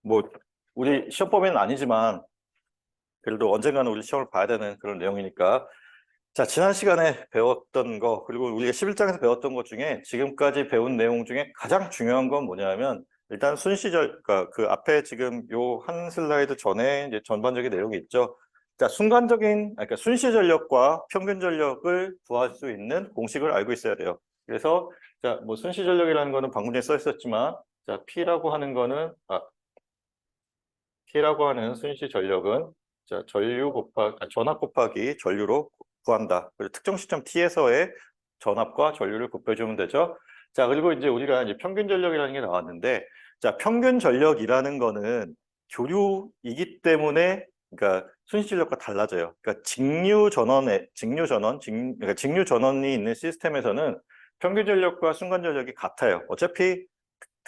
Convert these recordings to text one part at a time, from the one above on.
뭐 우리 시험 범위는 아니지만 그래도 언젠가는 우리 시험을 봐야 되는 그런 내용이니까. 자, 지난 시간에 배웠던 거, 그리고 우리가 11장에서 배웠던 것 중에 지금까지 배운 내용 중에 가장 중요한 건 뭐냐면, 일단 그러니까 그 앞에 지금 요 한 슬라이드 전에 이제 전반적인 내용이 있죠. 자, 그러니까 순시 전력과 평균 전력을 구할 수 있는 공식을 알고 있어야 돼요. 그래서 자, 뭐 순시 전력이라는 거는 방금 전에 써 있었지만, 자, P라고 하는 순시 전력은 자, 전압 곱하기 전류로 구한다. 그리고 특정 시점 T에서의 전압과 전류를 곱해주면 되죠. 자, 그리고 이제 우리가 이제 평균 전력이라는 게 나왔는데, 자, 평균 전력이라는 거는 교류이기 때문에, 그러니까 순시 전력과 달라져요. 그러니까 그러니까 직류 전원이 있는 시스템에서는 평균 전력과 순간 전력이 같아요. 어차피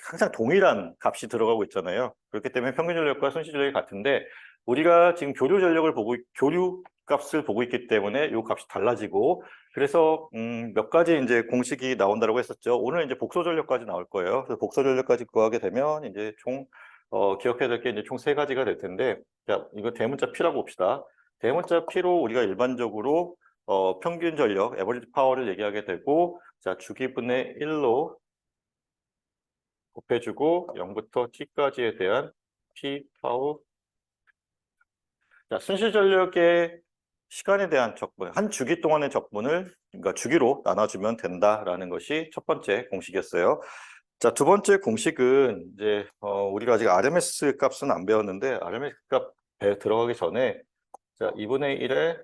항상 동일한 값이 들어가고 있잖아요. 그렇기 때문에 평균 전력과 순시 전력이 같은데, 우리가 지금 교류 값을 보고 있기 때문에 이 값이 달라지고, 그래서 몇 가지 이제 공식이 나온다고 했었죠. 오늘 이제 복소 전력까지 나올 거예요. 그래서 복소 전력까지 구하게 되면 이제 기억해야 될 게 이제 총 세 가지가 될 텐데, 자, 이거 대문자 P라고 봅시다. 대문자 P로 우리가 일반적으로 평균 전력, 에버리지 파워를 얘기하게 되고, 자, 주기분의 1로 곱해주고 0부터 t까지에 대한 p 파워. 자, 순시 전력의 시간에 대한 적분, 한 주기 동안의 적분을 그러니까 주기로 나눠주면 된다라는 것이 첫 번째 공식이었어요. 자, 두 번째 공식은 이제 우리가 아직 RMS 값은 안 배웠는데, RMS 값 들어가기 전에 자, 2분의 1에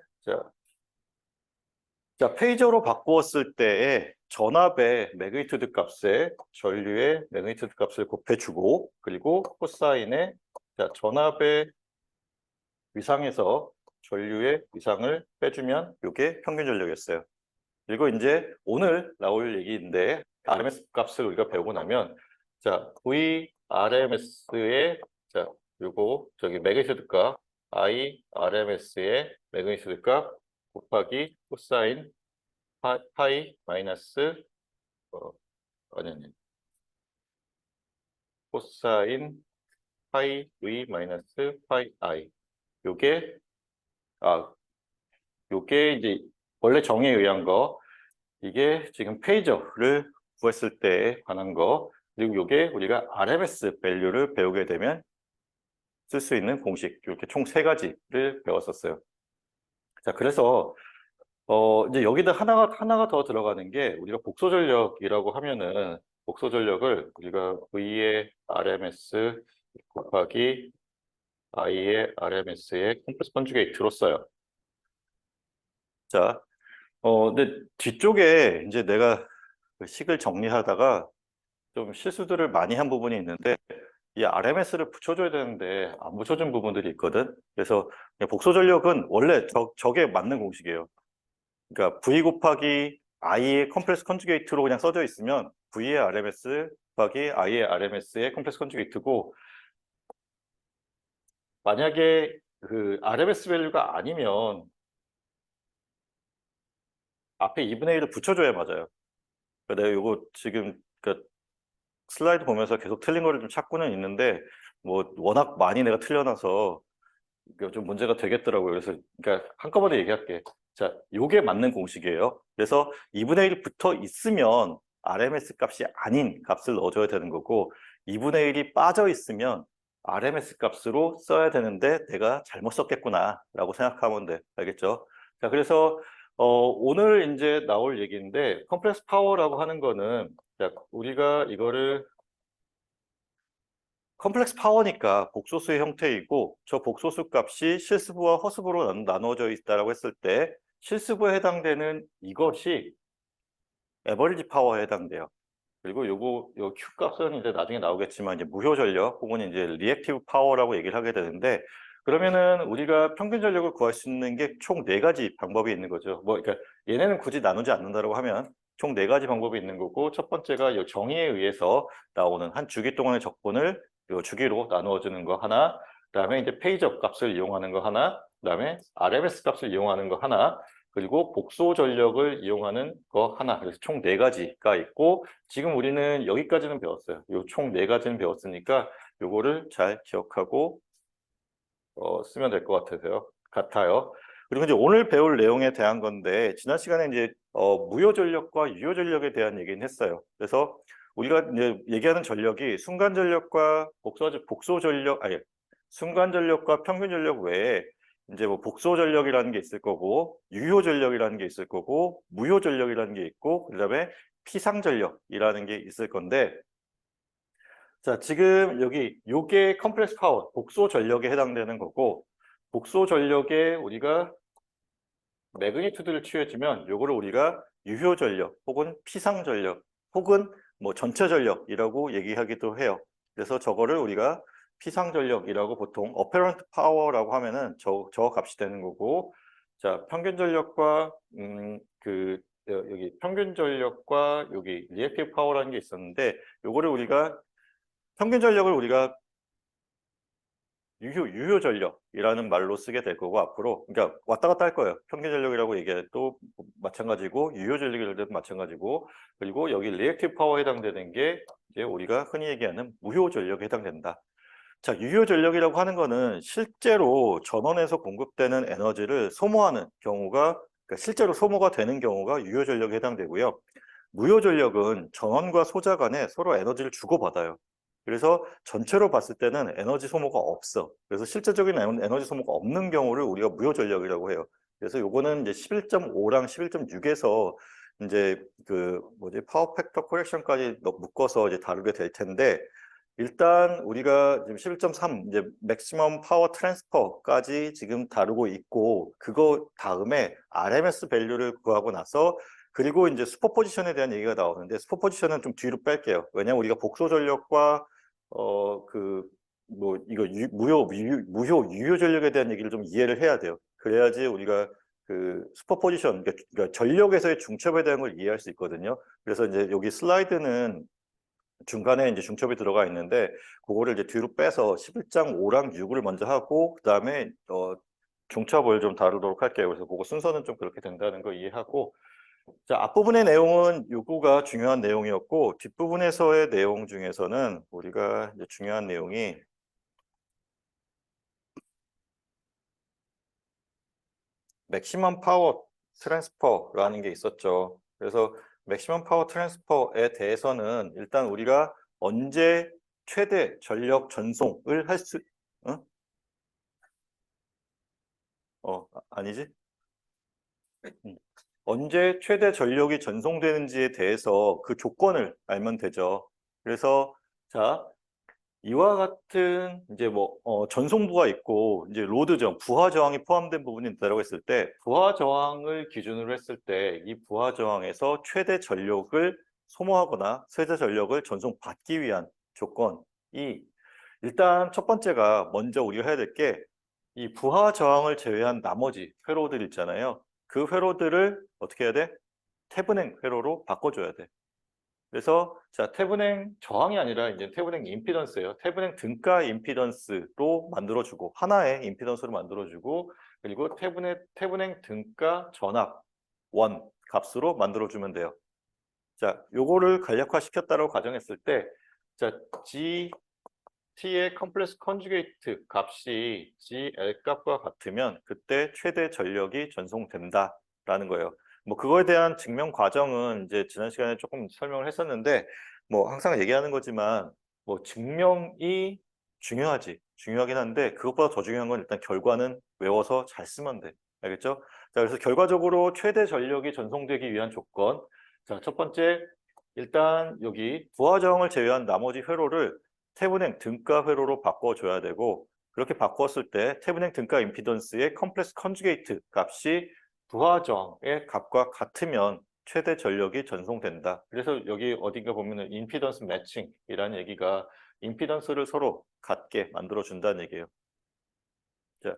자, 페이저로 바꾸었을 때의 전압의 매그니튜드 값에 전류의 매그니튜드 값을 곱해주고, 그리고 코사인의 자, 전압의 위상에서 전류의 위상을 빼주면 이게 평균 전력이었어요. 그리고 이제 오늘 나올 얘기인데, RMS 값을 우리가 배우고 나면 자, VRMS의 자, 매그니튜드 값, IRMS의 매그니튜드 값 곱하기 코사인 파이 마이너스 아니 코사인 파이 V 마이너스 파이 I. 요게 아 요게 이제 원래 정의에 의한 거, 이게 지금 페이저를 구했을 때에 관한 거, 그리고 요게 우리가 RMS 밸류를 배우게 되면 쓸 수 있는 공식, 이렇게 총 세 가지를 배웠었어요. 자, 그래서 이제 여기다 하나가 더 들어가는 게, 우리가 복소 전력이라고 하면은 복소 전력을 우리가 V의 RMS 곱하기 I의 RMS의 컴플렉스 컨주게이트로 써요. 자, 근데 뒤쪽에 이제 내가 그 식을 정리하다가 좀 실수들을 많이 한 부분이 있는데, 이 RMS를 붙여줘야 되는데 안 붙여준 부분들이 있거든. 그래서 복소 전력은 원래 저게 맞는 공식이에요. 그러니까 V 곱하기 I의 컴플렉스 컨주게이트로 그냥 써져 있으면 V의 RMS 곱하기 I의 RMS의 컴플렉스 컨주게이트고, 만약에 그 RMS 밸류가 아니면 앞에 2분의 1을 붙여줘야 맞아요. 그러니까 내가 이거 지금 그 슬라이드 보면서 계속 틀린 거를 좀 찾고는 있는데, 뭐 워낙 많이 내가 틀려놔서 이거 좀 문제가 되겠더라고요. 그래서 그러니까 한꺼번에 얘기할게. 자, 요게 맞는 공식이에요. 그래서 2분의 1이 붙어 있으면 RMS 값이 아닌 값을 넣어줘야 되는 거고, 2분의 1이 빠져 있으면 RMS 값으로 써야 되는데 내가 잘못 썼겠구나 라고 생각하면 돼. 알겠죠? 자, 그래서 오늘 이제 나올 얘기인데, 컴플렉스 파워라고 하는 거는, 자, 우리가 이거를 컴플렉스 파워니까 복소수의 형태이고, 저 복소수 값이 실수부와 허수부로 나누어져 있다라고 했을 때 실수부에 해당되는 이것이 에버리지 파워에 해당돼요. 그리고 요 Q 값은 이제 나중에 나오겠지만 이제 무효 전력 혹은 이제 리액티브 파워라고 얘기를 하게 되는데, 그러면은 우리가 평균 전력을 구할 수 있는 게 총 네 가지 방법이 있는 거죠. 그러니까 얘네는 굳이 나누지 않는다고 하면 총 네 가지 방법이 있는 거고, 첫 번째가 이 정의에 의해서 나오는 한 주기 동안의 적분을 요 주기로 나누어 주는 거 하나, 그다음에 이제 페이저 값을 이용하는 거 하나, 그다음에 RMS 값을 이용하는 거 하나, 그리고 복소 전력을 이용하는 거 하나. 그래서 총 네 가지가 있고, 지금 우리는 여기까지는 배웠어요. 요 총 네 가지는 배웠으니까 요거를 잘 기억하고 쓰면 될 것 같아요. 그리고 이제 오늘 배울 내용에 대한 건데, 지난 시간에 이제 무효 전력과 유효 전력에 대한 얘기는 했어요. 그래서 우리가 이제 얘기하는 전력이 순간 전력과 복소 전력, 아니, 순간 전력과 평균 전력 외에 이제 뭐 복소 전력이라는 게 있을 거고, 유효 전력이라는 게 있을 거고, 무효 전력이라는 게 있고, 그다음에 피상 전력이라는 게 있을 건데, 자, 지금 요게 컴플렉스 파워, 복소 전력에 해당되는 거고, 복소 전력에 우리가 매그니튜드를 취해주면 요거를 우리가 유효 전력 혹은 피상 전력 혹은 뭐 전체 전력이라고 얘기하기도 해요. 그래서 저거를 우리가 피상 전력이라고 보통 어페런트 파워라고 하면은 저 값이 되는 거고, 자, 평균 전력과 여기 평균 전력과 여기 리액티브 파워라는 게 있었는데, 요거를 우리가 평균 전력을 우리가 유효 전력이라는 말로 쓰게 될 거고, 앞으로 그러니까 왔다 갔다 할 거예요. 평균 전력이라고 얘기해도 마찬가지고, 유효 전력이라도 마찬가지고, 그리고 여기 리액티브 파워에 해당되는 게 이제 우리가 흔히 얘기하는 무효 전력에 해당된다. 자, 유효 전력이라고 하는 거는 실제로 전원에서 공급되는 에너지를 소모하는 경우가, 그러니까 실제로 소모가 되는 경우가 유효 전력에 해당되고요. 무효 전력은 전원과 소자 간에 서로 에너지를 주고받아요. 그래서 전체로 봤을 때는 에너지 소모가 없어. 그래서 실제적인 에너지 소모가 없는 경우를 우리가 무효 전력이라고 해요. 그래서 요거는 이제 11.5랑 11.6에서 이제 파워 팩터 코렉션까지 묶어서 이제 다루게 될 텐데, 일단 우리가 지금 11.3 이제 맥시멈 파워 트랜스퍼까지 지금 다루고 있고, 그거 다음에 RMS 밸류를 구하고 나서, 그리고 이제 슈퍼포지션에 대한 얘기가 나오는데, 슈퍼포지션은 좀 뒤로 뺄게요. 왜냐면 우리가 복소 전력과 무효 유효 전력에 대한 얘기를 좀 이해를 해야 돼요. 그래야지 우리가 슈퍼포지션, 그러니까 전력에서의 중첩에 대한 걸 이해할 수 있거든요. 그래서 이제 여기 슬라이드는 중간에 이제 중첩이 들어가 있는데, 그거를 이제 뒤로 빼서 11.5랑 6을 먼저 하고, 그 다음에 중첩을 좀 다루도록 할게요. 그래서 그거 순서는 좀 그렇게 된다는 거 이해하고, 자, 앞부분의 내용은 요거가 중요한 내용이었고, 뒷부분에서의 내용 중에서는 우리가 이제 중요한 내용이 맥시멈 파워 트랜스퍼라는 게 있었죠. 그래서 맥시멈 파워 트랜스퍼에 대해서는 일단 우리가 언제 최대 전력 전송을 할 수, 어? 아니지? 언제 최대 전력이 전송되는지에 대해서 그 조건을 알면 되죠. 그래서 자, 이와 같은 이제 전송부가 있고, 이제 로드 저항, 부하 저항이 포함된 부분이 있다고 했을 때, 부하 저항을 기준으로 했을 때 이 부하 저항에서 최대 전력을 소모하거나 최대 전력을 전송받기 위한 조건이, 일단 첫 번째가 먼저 우리가 해야 될 게, 이 부하 저항을 제외한 나머지 회로들 있잖아요. 그 회로들을 어떻게 해야 돼? 태분행 회로로 바꿔줘야 돼. 그래서 자, 태분행 저항이 아니라 이제 태분행 임피던스예요. 태분행 등가 임피던스로 만들어주고, 하나의 임피던스로 만들어주고, 그리고 태분행 등가 전압 원 값으로 만들어주면 돼요. 자, 요거를 간략화 시켰다고 가정했을 때, 자, T의 컴플렉스 컨주게이트 값이 GL 값과 같으면 그때 최대 전력이 전송된다라는 거예요. 뭐 그거에 대한 증명 과정은 이제 지난 시간에 조금 설명을 했었는데, 뭐 항상 얘기하는 거지만 뭐 증명이 중요하긴 한데, 그것보다 더 중요한 건 일단 결과는 외워서 잘 쓰면 돼. 알겠죠? 자, 그래서 결과적으로 최대 전력이 전송되기 위한 조건, 자, 첫 번째, 일단 여기 부하 저항을 제외한 나머지 회로를 태분행 등가 회로로 바꿔줘야 되고, 그렇게 바꿨을 때 태분행 등가 임피던스의 컴플렉스 컨주게이트 값이 부하 저항의 값과 같으면 최대 전력이 전송된다. 그래서 여기 어딘가 보면은 임피던스 매칭이라는 얘기가 임피던스를 서로 같게 만들어 준다는 얘기예요. 자,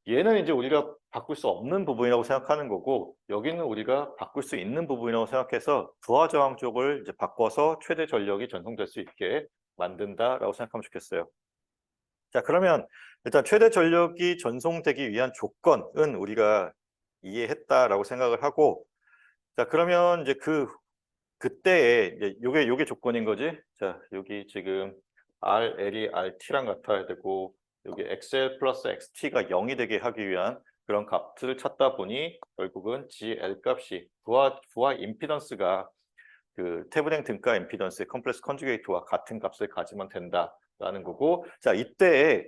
얘는 이제 우리가 바꿀 수 없는 부분이라고 생각하는 거고, 여기는 우리가 바꿀 수 있는 부분이라고 생각해서 부하 저항 쪽을 이제 바꿔서 최대 전력이 전송될 수 있게 만든다라고 생각하면 좋겠어요. 자, 그러면 일단 최대 전력이 전송되기 위한 조건은 우리가 이해했다라고 생각을 하고, 자, 그러면 이제 그때에 이제 요게 조건인 거지. 자, 여기 지금 RL이 RT랑 같아야 되고 여기 XL 플러스 XT가 0이 되게 하기 위한 그런 값을 찾다 보니 결국은 GL 값이 부하 임피던스가 그 태블행 등가 임피던스의 컴플렉스 컨주게이트와 같은 값을 가지면 된다라는 거고, 자 이때에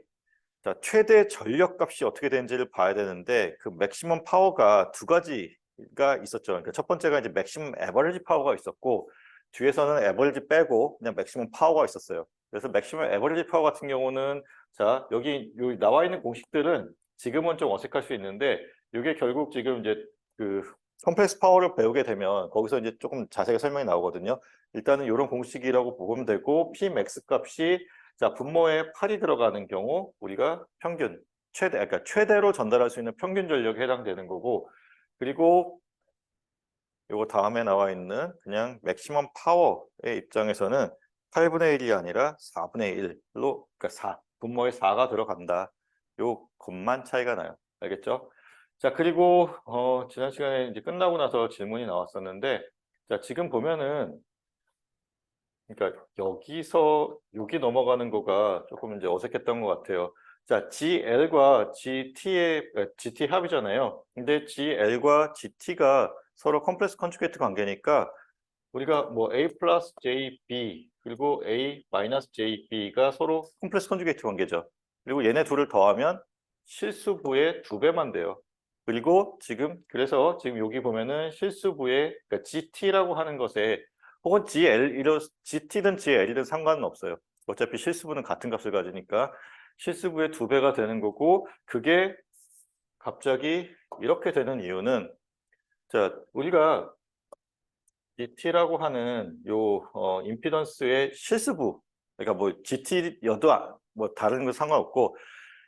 자 최대 전력 값이 어떻게 되는지를 봐야 되는데 그 맥시멈 파워가 두 가지가 있었죠. 그러니까 첫 번째가 이제 맥시멈 에버리지 파워가 있었고 뒤에서는 에버리지 빼고 그냥 맥시멈 파워가 있었어요. 그래서 맥시멈 에버리지 파워 같은 경우는 자 여기 나와 있는 공식들은 지금은 좀 어색할 수 있는데 이게 결국 지금 이제 그 컴플렉스 파워를 배우게 되면 거기서 이제 조금 자세하게 설명이 나오거든요. 일단은 이런 공식이라고 보면 되고 Pmax 값이 자 분모에 8이 들어가는 경우 우리가 평균 그러니까 최대로 전달할 수 있는 평균 전력에 해당되는 거고, 그리고 요거 다음에 나와 있는 그냥 맥시멈 파워의 입장에서는 8분의 1이 아니라 4분의 1로 그러니까 4 분모에 4가 들어간다. 요 것만 차이가 나요. 알겠죠? 자 그리고 지난 시간에 이제 끝나고 나서 질문이 나왔었는데 자 지금 보면은 그러니까 여기서 여기 넘어가는 거가 조금 이제 어색했던 것 같아요. 자, GL과 GT의 GT 합이잖아요. 근데 GL과 GT가 서로 컴플렉스 컨주게이트 관계니까 우리가 뭐 A 플러스 JB 그리고 A 마이너스 JB가 서로 컴플렉스 컨주게이트 관계죠. 그리고 얘네 둘을 더하면 실수부의 2배만 돼요. 그리고 그래서 지금 여기 보면은 실수부의 그러니까 GT라고 하는 것에 혹은 GT든 GL이든 상관은 없어요. 어차피 실수부는 같은 값을 가지니까 실수부의 2배가 되는 거고, 그게 갑자기 이렇게 되는 이유는 자 우리가 GT라고 하는 요 임피던스의 실수부, 그러니까 뭐 GT여도 뭐 다른 거 상관없고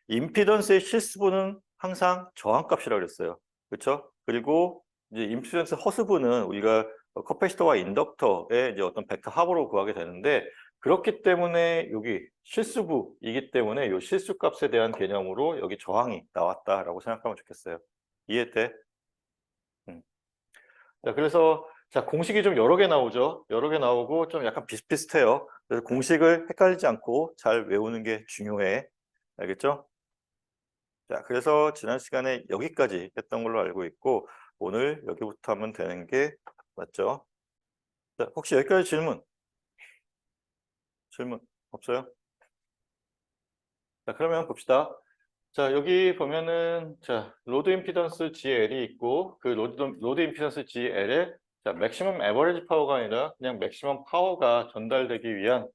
임피던스의 실수부는 항상 저항값이라고 그랬어요. 그렇죠? 그리고 이제 임피던스 허수부는 우리가 커패시터와 인덕터의 이제 어떤 벡터 합으로 구하게 되는데, 그렇기 때문에 여기 실수부이기 때문에 요 실수값에 대한 개념으로 여기 저항이 나왔다라고 생각하면 좋겠어요. 이해돼? 자, 그래서 자 공식이 좀 여러 개 나오죠. 여러 개 나오고 좀 약간 비슷비슷해요. 그래서 공식을 헷갈리지 않고 잘 외우는 게 중요해. 알겠죠? 자, 그래서 지난 시간에 여기까지 했던 걸로 알고 있고 오늘 여기부터 하면 되는 게 맞죠? 자, 혹시 여기까지 질문 없어요? 자, 그러면 봅시다. 자, 여기 보면은 자, 로드 임피던스 GL이 있고 그 로드 임피던스 GL에 자, 맥시멈 에버리지 파워가 아니라 그냥 맥시멈 파워가 전달되기 위한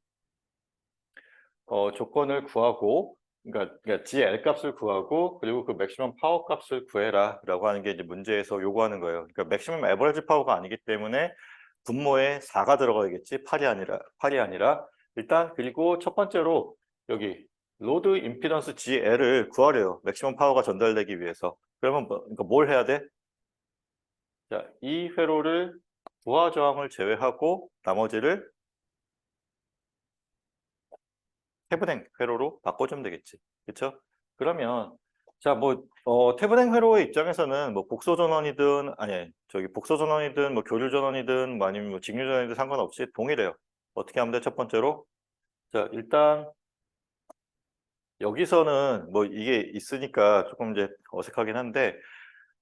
조건을 구하고, 그러니까 GL 값을 구하고 그리고 그 맥시멈 파워 값을 구해라라고 하는 게 이제 문제에서 요구하는 거예요. 그러니까 맥시멈 에버리지 파워가 아니기 때문에 분모에 4가 들어가야겠지 8이 아니라 일단. 그리고 첫 번째로 여기 로드 임피던스 GL을 구하래요. 맥시멈 파워가 전달되기 위해서. 그러면 그러니까 뭘 해야 돼? 자, 이 회로를 부하 저항을 제외하고 나머지를 태블행 회로로 바꿔주면 되겠지. 그렇죠? 그러면 자, 뭐 태블행 회로의 입장에서는 뭐 복소 전원이든 아니 저기 복소 전원이든 뭐 교류 전원이든 뭐 아니면 뭐 직류 전원이든 상관없이 동일해요. 어떻게 하면 돼? 첫 번째로 자, 일단 여기서는 뭐 이게 있으니까 조금 이제 어색하긴 한데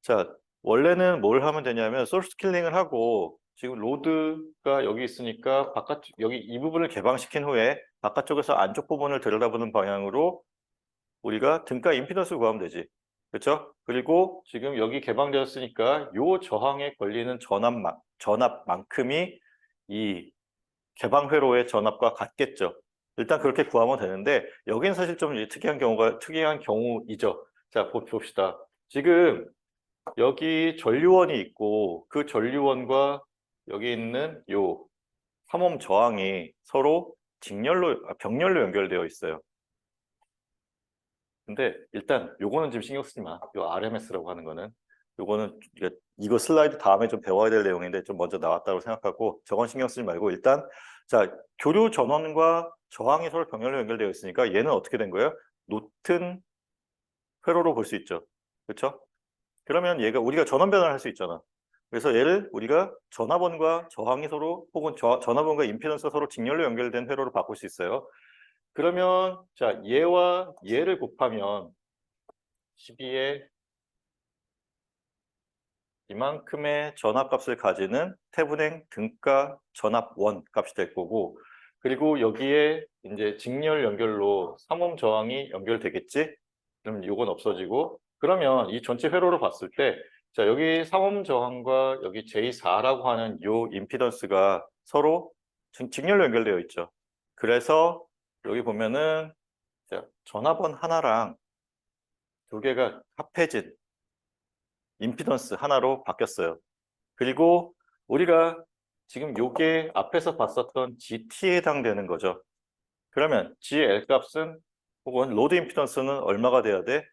자, 원래는 뭘 하면 되냐면 소스 스킬링을 하고 지금 로드가 여기 있으니까 여기 이 부분을 개방시킨 후에 바깥쪽에서 안쪽 부분을 들여다보는 방향으로 우리가 등가 임피던스를 구하면 되지. 그렇죠? 그리고 지금 여기 개방되었으니까 요 저항에 걸리는 전압만큼이 이 개방 회로의 전압과 같겠죠. 일단 그렇게 구하면 되는데 여기는 사실 좀 특이한 경우이죠. 자, 봅시다. 지금 여기 전류원이 있고 그 전류원과 여기 있는 요 3옴 저항이 서로 병렬로 연결되어 있어요. 근데 일단 요거는 지금 신경 쓰지 마. 요 RMS라고 하는 거는 요거는 이거 슬라이드 다음에 좀 배워야 될 내용인데 좀 먼저 나왔다고 생각하고 저건 신경 쓰지 말고 일단 자, 교류 전원과 저항이 서로 병렬로 연결되어 있으니까 얘는 어떻게 된 거예요? 노튼 회로로 볼 수 있죠. 그렇죠? 그러면 얘가 우리가 전원 변환을 할 수 있잖아. 그래서 얘를 우리가 전압원과 저항이 서로 혹은 전압원과 임피던스가 서로 직렬로 연결된 회로로 바꿀 수 있어요. 그러면 자, 얘와 얘를 곱하면 12에 이만큼의 전압값을 가지는 태분행 등가 전압원 값이 될 거고, 그리고 여기에 이제 직렬 연결로 3옴 저항이 연결되겠지? 그럼 이건 없어지고, 그러면 이 전체 회로를 봤을 때, 자, 여기 3옴 저항과 여기 J4라고 하는 요 임피던스가 서로 직렬로 연결되어 있죠. 그래서 여기 보면은 자, 전압원 하나랑 두 개가 합해진 임피던스 하나로 바뀌었어요. 그리고 우리가 지금 요게 앞에서 봤었던 GT에 해당되는 거죠. 그러면 GL 값은 혹은 로드 임피던스는 얼마가 돼야 돼?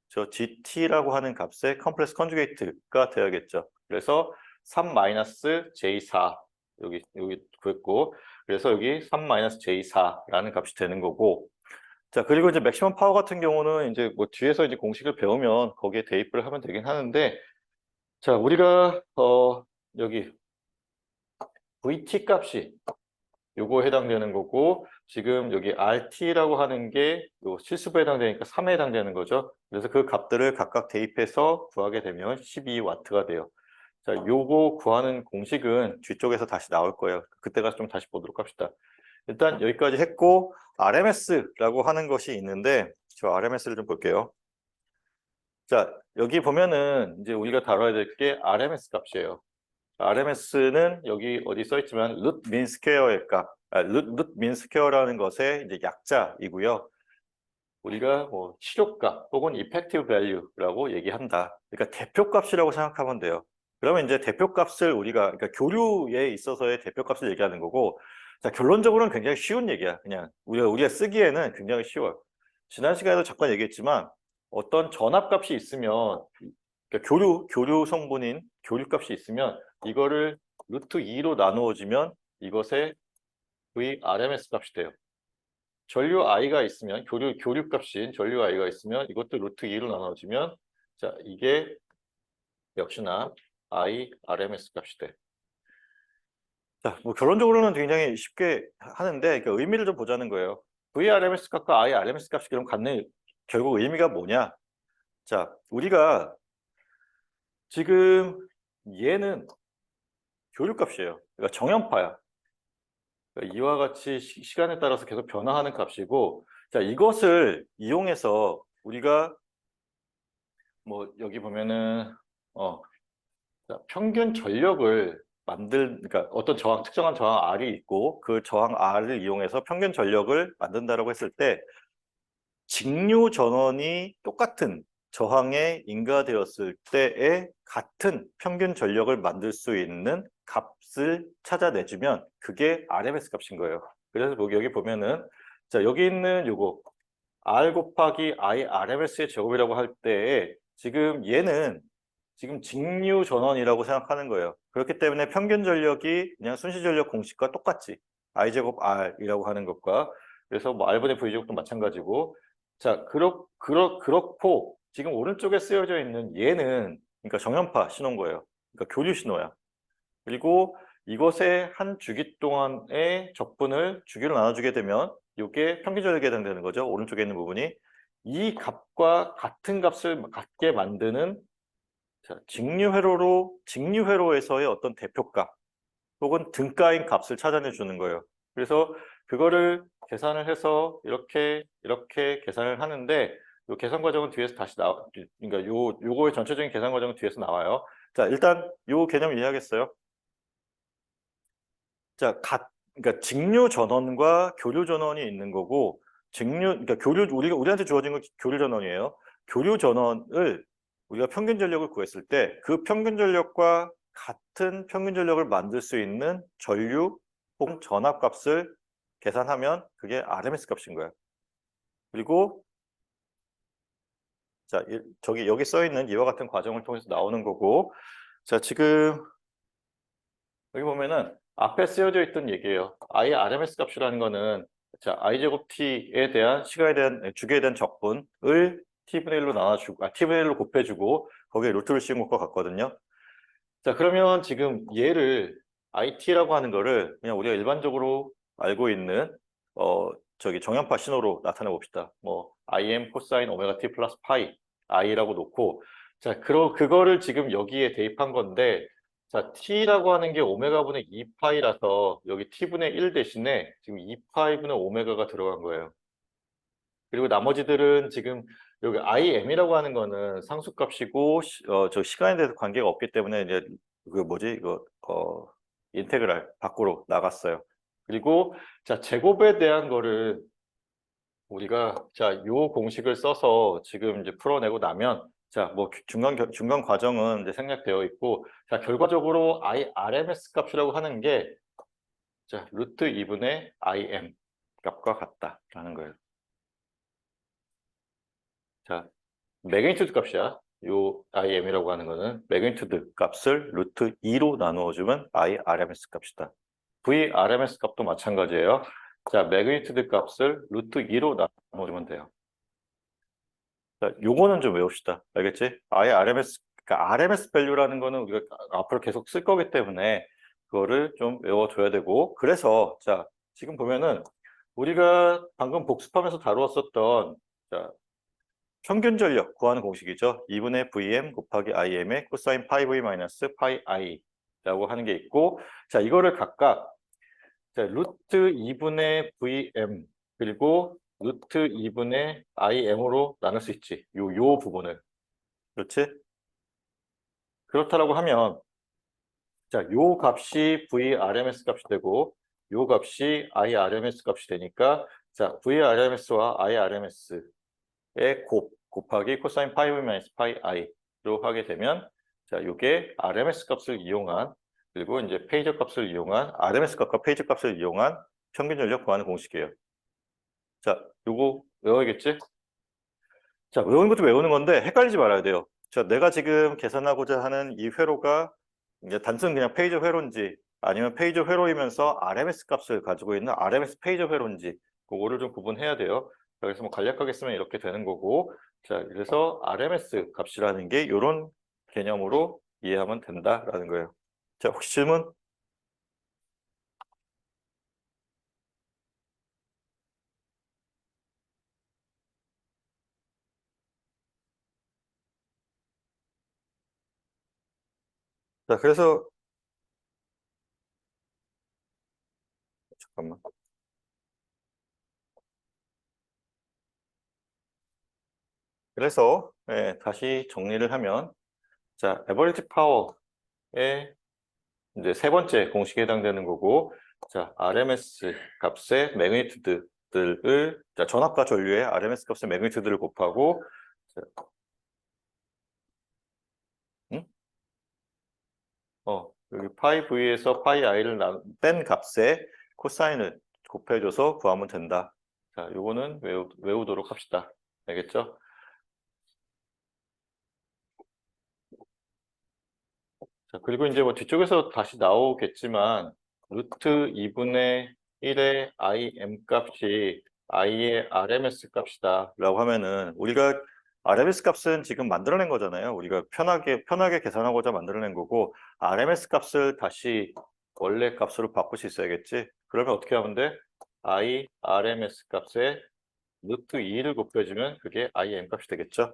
저 GT라고 하는 값의 컴플렉스 컨주게이트가 돼야겠죠. 그래서 3-J4 여기 구했고, 그래서 여기 3-J4라는 값이 되는 거고, 자, 그리고 이제 맥시멈 파워 같은 경우는 이제 뭐 뒤에서 이제 공식을 배우면 거기에 대입을 하면 되긴 하는데, 자, 우리가 여기 VT 값이 요거에 해당되는 거고, 지금 여기 RT라고 하는 게 요 실수부에 해당되니까 3에 해당되는 거죠. 그래서 그 값들을 각각 대입해서 구하게 되면 12W가 돼요. 자, 요거 구하는 공식은 뒤쪽에서 다시 나올 거예요. 그때 가서 좀 다시 보도록 합시다. 일단 여기까지 했고, RMS라고 하는 것이 있는데, 저 RMS를 좀 볼게요. 자, 여기 보면은 이제 우리가 다뤄야 될 게 RMS 값이에요. RMS는 여기 어디 써 있지만 루트 민 스퀘어의 값, 루트 민 스퀘어라는 것의 이제 약자이고요. 우리가 뭐 실효값 혹은 이펙티브 밸류라고 얘기한다. 그러니까 대표값이라고 생각하면 돼요. 그러면 이제 대표값을 우리가 그러니까 교류에 있어서의 대표값을 얘기하는 거고, 자, 결론적으로는 굉장히 쉬운 얘기야. 그냥 우리가 쓰기에는 굉장히 쉬워요. 지난 시간에도 잠깐 얘기했지만 어떤 전압값이 있으면 그러니까 교류 성분인 교류값이 있으면 이거를 루트 2로 나누어지면 이것의 VRMS 값이 돼요. 전류 I가 있으면 교류값인 전류 I가 있으면 이것도 루트 2로 나눠지면 자, 이게 역시나 IRMS 값이 돼. 자, 뭐 결론적으로는 굉장히 쉽게 하는데 그러니까 의미를 좀 보자는 거예요. VRMS 값과 IRMS 값이 그럼 갖는 결국 의미가 뭐냐? 자, 우리가 지금 얘는 교류값이에요. 그러니까 정연파야. 그러니까 이와 같이 시간에 따라서 계속 변화하는 값이고, 자, 이것을 이용해서 우리가 뭐 여기 보면은 자, 평균 전력을 그러니까 어떤 특정한 저항 R이 있고 그 저항 R을 이용해서 평균 전력을 만든다라고 했을 때 직류 전원이 똑같은 저항에 인가되었을 때에 같은 평균 전력을 만들 수 있는 값을 찾아내주면 그게 RMS 값인 거예요. 그래서 여기 보면은 자, 여기 있는 요거 R 곱하기 I RMS의 제곱이라고 할 때에 지금 얘는 지금 직류 전원이라고 생각하는 거예요. 그렇기 때문에 평균 전력이 그냥 순시 전력 공식과 똑같지. I 제곱 R이라고 하는 것과 그래서 뭐 R분의 V 제곱도 마찬가지고 자, 그렇고 지금 오른쪽에 쓰여져 있는 얘는 그러니까 정연파 신호인 거예요. 그러니까 교류 신호야. 그리고 이것의 한 주기 동안의 적분을 주기로 나눠주게 되면 이게 평균 전력에 해당되는 거죠. 오른쪽에 있는 부분이 이 값과 같은 값을 갖게 만드는 자, 직류회로에서의 어떤 대표값 혹은 등가인 값을 찾아내 주는 거예요. 그래서 그거를 계산을 해서 이렇게 계산을 하는데 요 계산 과정은 뒤에서 다시 그러니까 요거의 전체적인 계산 과정은 뒤에서 나와요. 자, 일단 요 개념 이해하겠어요? 자, 그러니까 직류 전원과 교류 전원이 있는 거고 그러니까 우리한테 주어진 건 교류 전원이에요. 교류 전원을 우리가 평균 전력을 구했을 때 그 평균 전력과 같은 평균 전력을 만들 수 있는 전류 혹은 전압 값을 계산하면 그게 RMS 값인 거야. 그리고 자, 여기 써 있는 이와 같은 과정을 통해서 나오는 거고 자, 지금 여기 보면은 앞에 쓰여져 있던 얘기예요. I RMS 값이라는 거는 자, I 제곱 T에 대한 시간에 대한 주기에 대한 적분을 T분의 1로 나눠주고 T분의 1로 곱해주고 거기에 루트를 씌운 것과 같거든요. 자, 그러면 지금 얘를 IT라고 하는 거를 그냥 우리가 일반적으로 알고 있는 저기 정연파 신호로 나타내 봅시다. 뭐 im 코사인 오메가 t 플러스 파이 i라고 놓고 자, 그거를 지금 여기에 대입한 건데 자, t라고 하는 게 오메가분의 2파이라서 여기 t분의 1 대신에 지금 2파이분의 오메가가 들어간 거예요. 그리고 나머지들은 지금 여기 im이라고 하는 거는 상수값이고 저 시간에 대해서 관계가 없기 때문에 이제 그 뭐지 이거 인테그랄 밖으로 나갔어요. 그리고 자, 제곱에 대한 거를 우리가 자, 요 공식을 써서 지금 이제 풀어내고 나면 자, 뭐 중간 과정은 이제 생략되어 있고 자, 결과적으로 RMS 값이라고 하는 게 자, 루트 2분의 IM 값과 같다라는 거예요. 자, 매그니튜드 값이야. 요 IM이라고 하는 거는 매그니튜드 값을 루트 2로 나누어주면 IRMS 값이다. VRMS 값도 마찬가지예요. 자, 매그니튜드 값을 루트 2로 나눠주면 돼요. 자, 요거는 좀 외웁시다. 알겠지? RMS, 그러니까 RMS 밸류라는 거는 우리가 앞으로 계속 쓸 거기 때문에 그거를 좀 외워줘야 되고 그래서 자, 지금 보면은 우리가 방금 복습하면서 다루었었던 자, 평균 전력 구하는 공식이죠. 2분의 VM 곱하기 IM의 코사인 파이 V 마이너스 파이 I라고 하는 게 있고 자, 이거를 각각 자, 루트 2분의 VM 그리고 루트 2분의 IM으로 나눌 수 있지. 요 부분을. 그렇지? 그렇다라고 하면 자, 요 값이 VRMS 값이 되고 요 값이 IRMS 값이 되니까 자, VRMS와 IRMS의 곱하기 코사인 파이 V 마이너스 파이 I로 하게 되면 자, 요게 RMS 값을 이용한 그리고 이제 페이저 값을 이용한 RMS 값과 페이저 값을 이용한 평균 전력 구하는 공식이에요. 자, 요거 외워야겠지? 자, 외우는 것도 외우는 건데 헷갈리지 말아야 돼요. 자, 내가 지금 계산하고자 하는 이 회로가 이제 단순 그냥 페이저 회로인지 아니면 페이저 회로이면서 RMS 값을 가지고 있는 RMS 페이저 회로인지 그거를 좀 구분해야 돼요. 그래서 뭐 간략하게 쓰면 이렇게 되는 거고 자, 그래서 RMS 값이라는 게 이런 개념으로 이해하면 된다라는 거예요. 자, 혹시 질문? 자, 그래서 잠깐만. 그래서 다시 정리를 하면 자, 에버리지 파워의 이제 세 번째 공식에 해당되는 거고 자, RMS 값의 매그니튜드들을 자, 전압과 전류의 RMS 값의 매그니튜드를 곱하고 자, 응? 여기 파이 V에서 파이 I를 뺀 값에 코사인을 곱해줘서 구하면 된다. 자, 요거는 외우도록 합시다. 알겠죠? 자, 그리고 이제 뭐 뒤쪽에서 다시 나오겠지만 루트 2분의 1의 IM 값이 I의 RMS 값이다 라고 하면은 우리가 RMS 값은 지금 만들어낸 거잖아요. 우리가 편하게 계산하고자 만들어낸 거고 RMS 값을 다시 원래 값으로 바꿀 수 있어야겠지. 그러면 어떻게 하면 돼? I RMS 값에 루트 2를 곱해주면 그게 IM 값이 되겠죠.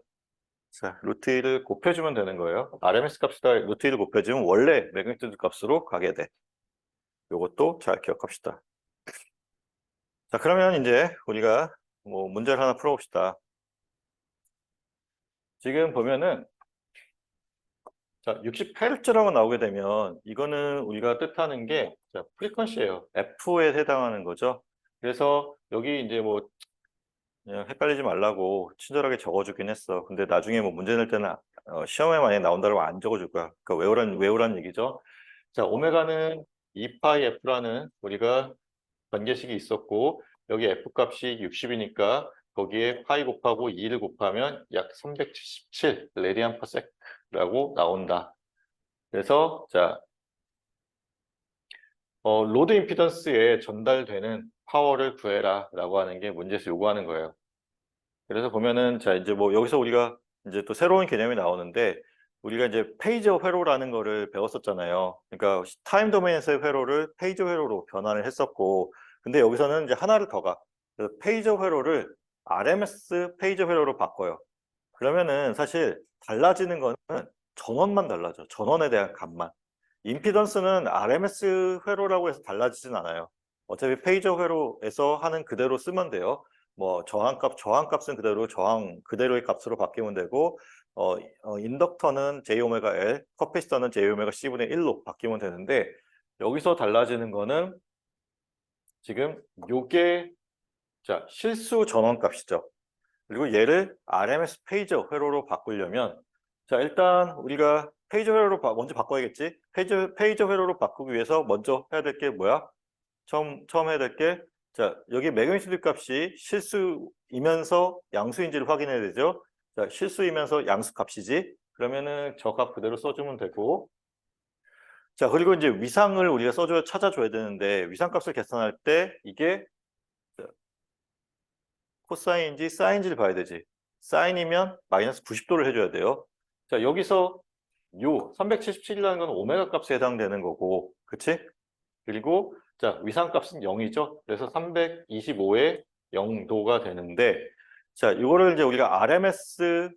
자, 루트 1을 곱해주면 되는 거예요. RMS 값에다 루트 1을 곱해주면 원래 매그니튜드 값으로 가게 돼. 요것도 잘 기억합시다. 자, 그러면 이제 우리가 뭐 문제를 하나 풀어봅시다. 지금 보면은 자, 68조라고 나오게 되면 이거는 우리가 뜻하는 게 자, 프리퀀시예요. F에 해당하는 거죠. 그래서 여기 이제 뭐 그냥 헷갈리지 말라고 친절하게 적어주긴 했어. 근데 나중에 뭐 문제 낼 때는 시험에 만약에 나온다고 안 적어줄 거야. 그러니까 외우란 얘기죠. 자, 오메가는 2파이 F라는 우리가 관계식이 있었고 여기 F 값이 60이니까 거기에 파이 곱하고 2를 곱하면 약 377 레디안 퍼 세크라고 나온다. 그래서 자, 로드 임피던스에 전달되는 파워를 구해라 라고 하는 게 문제에서 요구하는 거예요. 그래서 보면은 자 이제 뭐 여기서 우리가 이제 또 새로운 개념이 나오는데 우리가 이제 페이저 회로라는 거를 배웠었잖아요. 그러니까 타임 도메인에서의 회로를 페이저 회로로 변환을 했었고 근데 여기서는 이제 하나를 더 가. 그래서 페이저 회로를 RMS 페이저 회로로 바꿔요. 그러면은 사실 달라지는 거는 전원만 달라져. 전원에 대한 값만. 임피던스는 RMS 회로라고 해서 달라지진 않아요. 어차피 페이저 회로에서 하는 그대로 쓰면 돼요. 뭐 저항값은 그대로 저항 그대로의 값으로 바뀌면 되고 인덕터는 J 오메가 L, 커피시터는 J 오메가 C분의 1로 바뀌면 되는데 여기서 달라지는 거는 지금 요게 자 실수 전원값이죠. 그리고 얘를 RMS 페이저 회로로 바꾸려면 자 일단 우리가 페이저 회로로 먼저 바꿔야겠지. 페이저 회로로 바꾸기 위해서 먼저 해야 될 게 뭐야? 처음 해야 될 게 자 여기 매그니튜드 값이 실수이면서 양수인지를 확인해야 되죠. 자 실수이면서 양수 값이지. 그러면은 저 값 그대로 써주면 되고 자 그리고 이제 위상을 우리가 찾아줘야 되는데 위상값을 계산할 때 이게 코사인인지 사인지를 봐야 되지. 사인이면 마이너스 90도를 해줘야 돼요. 자, 여기서 요 377이라는 건 오메가 값에 해당되는 거고, 그치? 그리고 자, 위상값은 0이죠. 그래서 325에 0도가 되는데, 자, 이거를 이제 우리가 RMS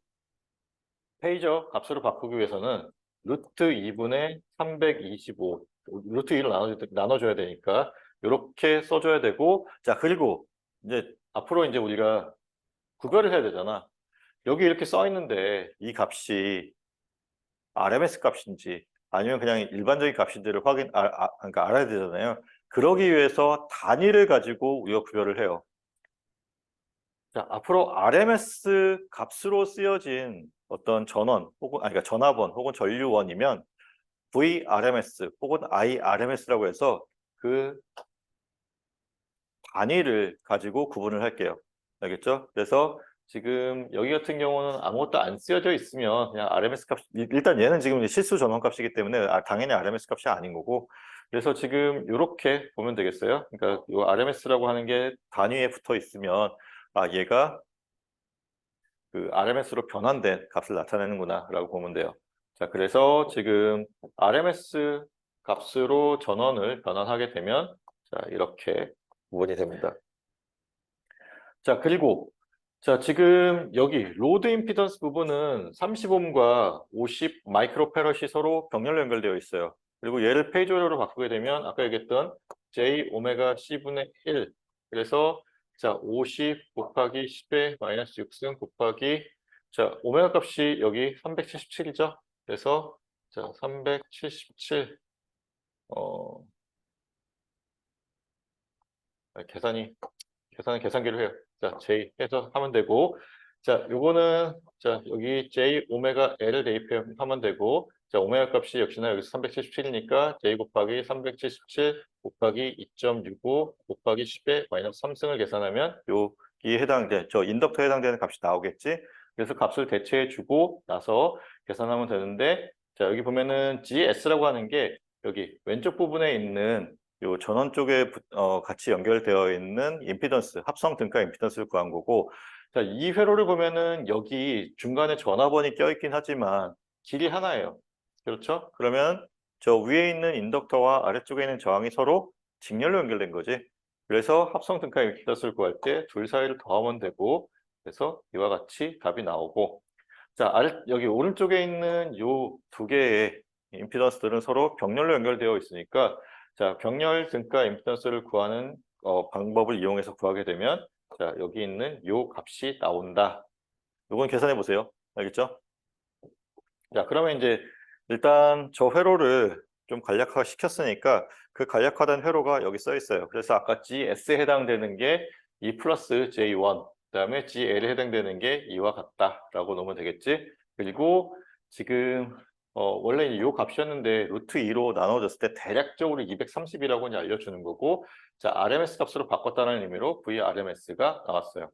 페이저 값으로 바꾸기 위해서는 루트 2분의 325, 루트 2로 나눠줘야 되니까, 이렇게 써줘야 되고, 자, 그리고 이제 앞으로 이제 우리가 구별을 해야 되잖아. 여기 이렇게 써 있는데 이 값이 RMS 값인지 아니면 그냥 일반적인 값인지를 그러니까 알아야 되잖아요. 그러기 위해서 단위를 가지고 우리가 구별을 해요. 자, 앞으로 RMS 값으로 쓰여진 어떤 전원 혹은 그러니까 전압원 혹은 전류원이면 VRMS 혹은 IRMS라고 해서 그 단위를 가지고 구분을 할게요. 알겠죠? 그래서 지금 여기 같은 경우는 아무것도 안 쓰여져 있으면 그냥 RMS 값, 일단 얘는 지금 실수 전원 값이기 때문에 당연히 RMS 값이 아닌 거고 그래서 지금 이렇게 보면 되겠어요. 그러니까 이 RMS라고 하는 게 단위에 붙어 있으면 얘가 그 RMS로 변환된 값을 나타내는구나 라고 보면 돼요. 자, 그래서 지금 RMS 값으로 전원을 변환하게 되면 자, 이렇게 구분이 됩니다. 자, 그리고 자, 지금 여기 로드 임피던스 부분은 30옴과 50 마이크로패럿이 서로 병렬로 연결되어 있어요. 그리고 얘를 페이저로 바꾸게 되면 아까 얘기했던 J 오메가 C분의 1. 그래서 자, 50 곱하기 10의 마이너스 6승 곱하기 자, 오메가 값이 여기 377이죠. 그래서 자, 377 계산기로 해요. 자, J 해서 하면 되고, 자, 요거는, 자, 여기 J 오메가 L을 대입하면 되고, 자, 오메가 값이 역시나 여기서 377이니까 J 곱하기 377 곱하기 2.65 곱하기 10의 마이너스 3승을 계산하면 저 인덕터에 해당되는 값이 나오겠지? 그래서 값을 대체해 주고 나서 계산하면 되는데, 자, 여기 보면은 GS라고 하는 게 여기 왼쪽 부분에 있는 요 전원 쪽에 같이 연결되어 있는 임피던스, 합성 등가 임피던스를 구한 거고 자, 이 회로를 보면은 여기 중간에 전화번이 껴있긴 하지만 길이 하나예요. 그렇죠? 그러면 저 위에 있는 인덕터와 아래쪽에 있는 저항이 서로 직렬로 연결된 거지. 그래서 합성 등가 임피던스를 구할 때 둘 사이를 더하면 되고 그래서 이와 같이 답이 나오고 자, 여기 오른쪽에 있는 요 두 개의 임피던스들은 서로 병렬로 연결되어 있으니까 자, 병렬 등가 임피던스를 구하는 방법을 이용해서 구하게 되면 자, 여기 있는 요 값이 나온다. 요건 계산해 보세요. 알겠죠? 자, 그러면 이제 일단 저 회로를 좀 간략화 시켰으니까 그 간략화된 회로가 여기 써 있어요. 그래서 아까 GS에 해당되는 게 E 플러스 J1, 그다음에 GL에 해당되는 게 이와 같다라고 놓으면 되겠지. 그리고 지금 원래 이 값이었는데 루트 2로 나눠졌을 때 대략적으로 230이라고 이제 알려주는 거고 자, RMS 값으로 바꿨다는 의미로 VRMS가 나왔어요.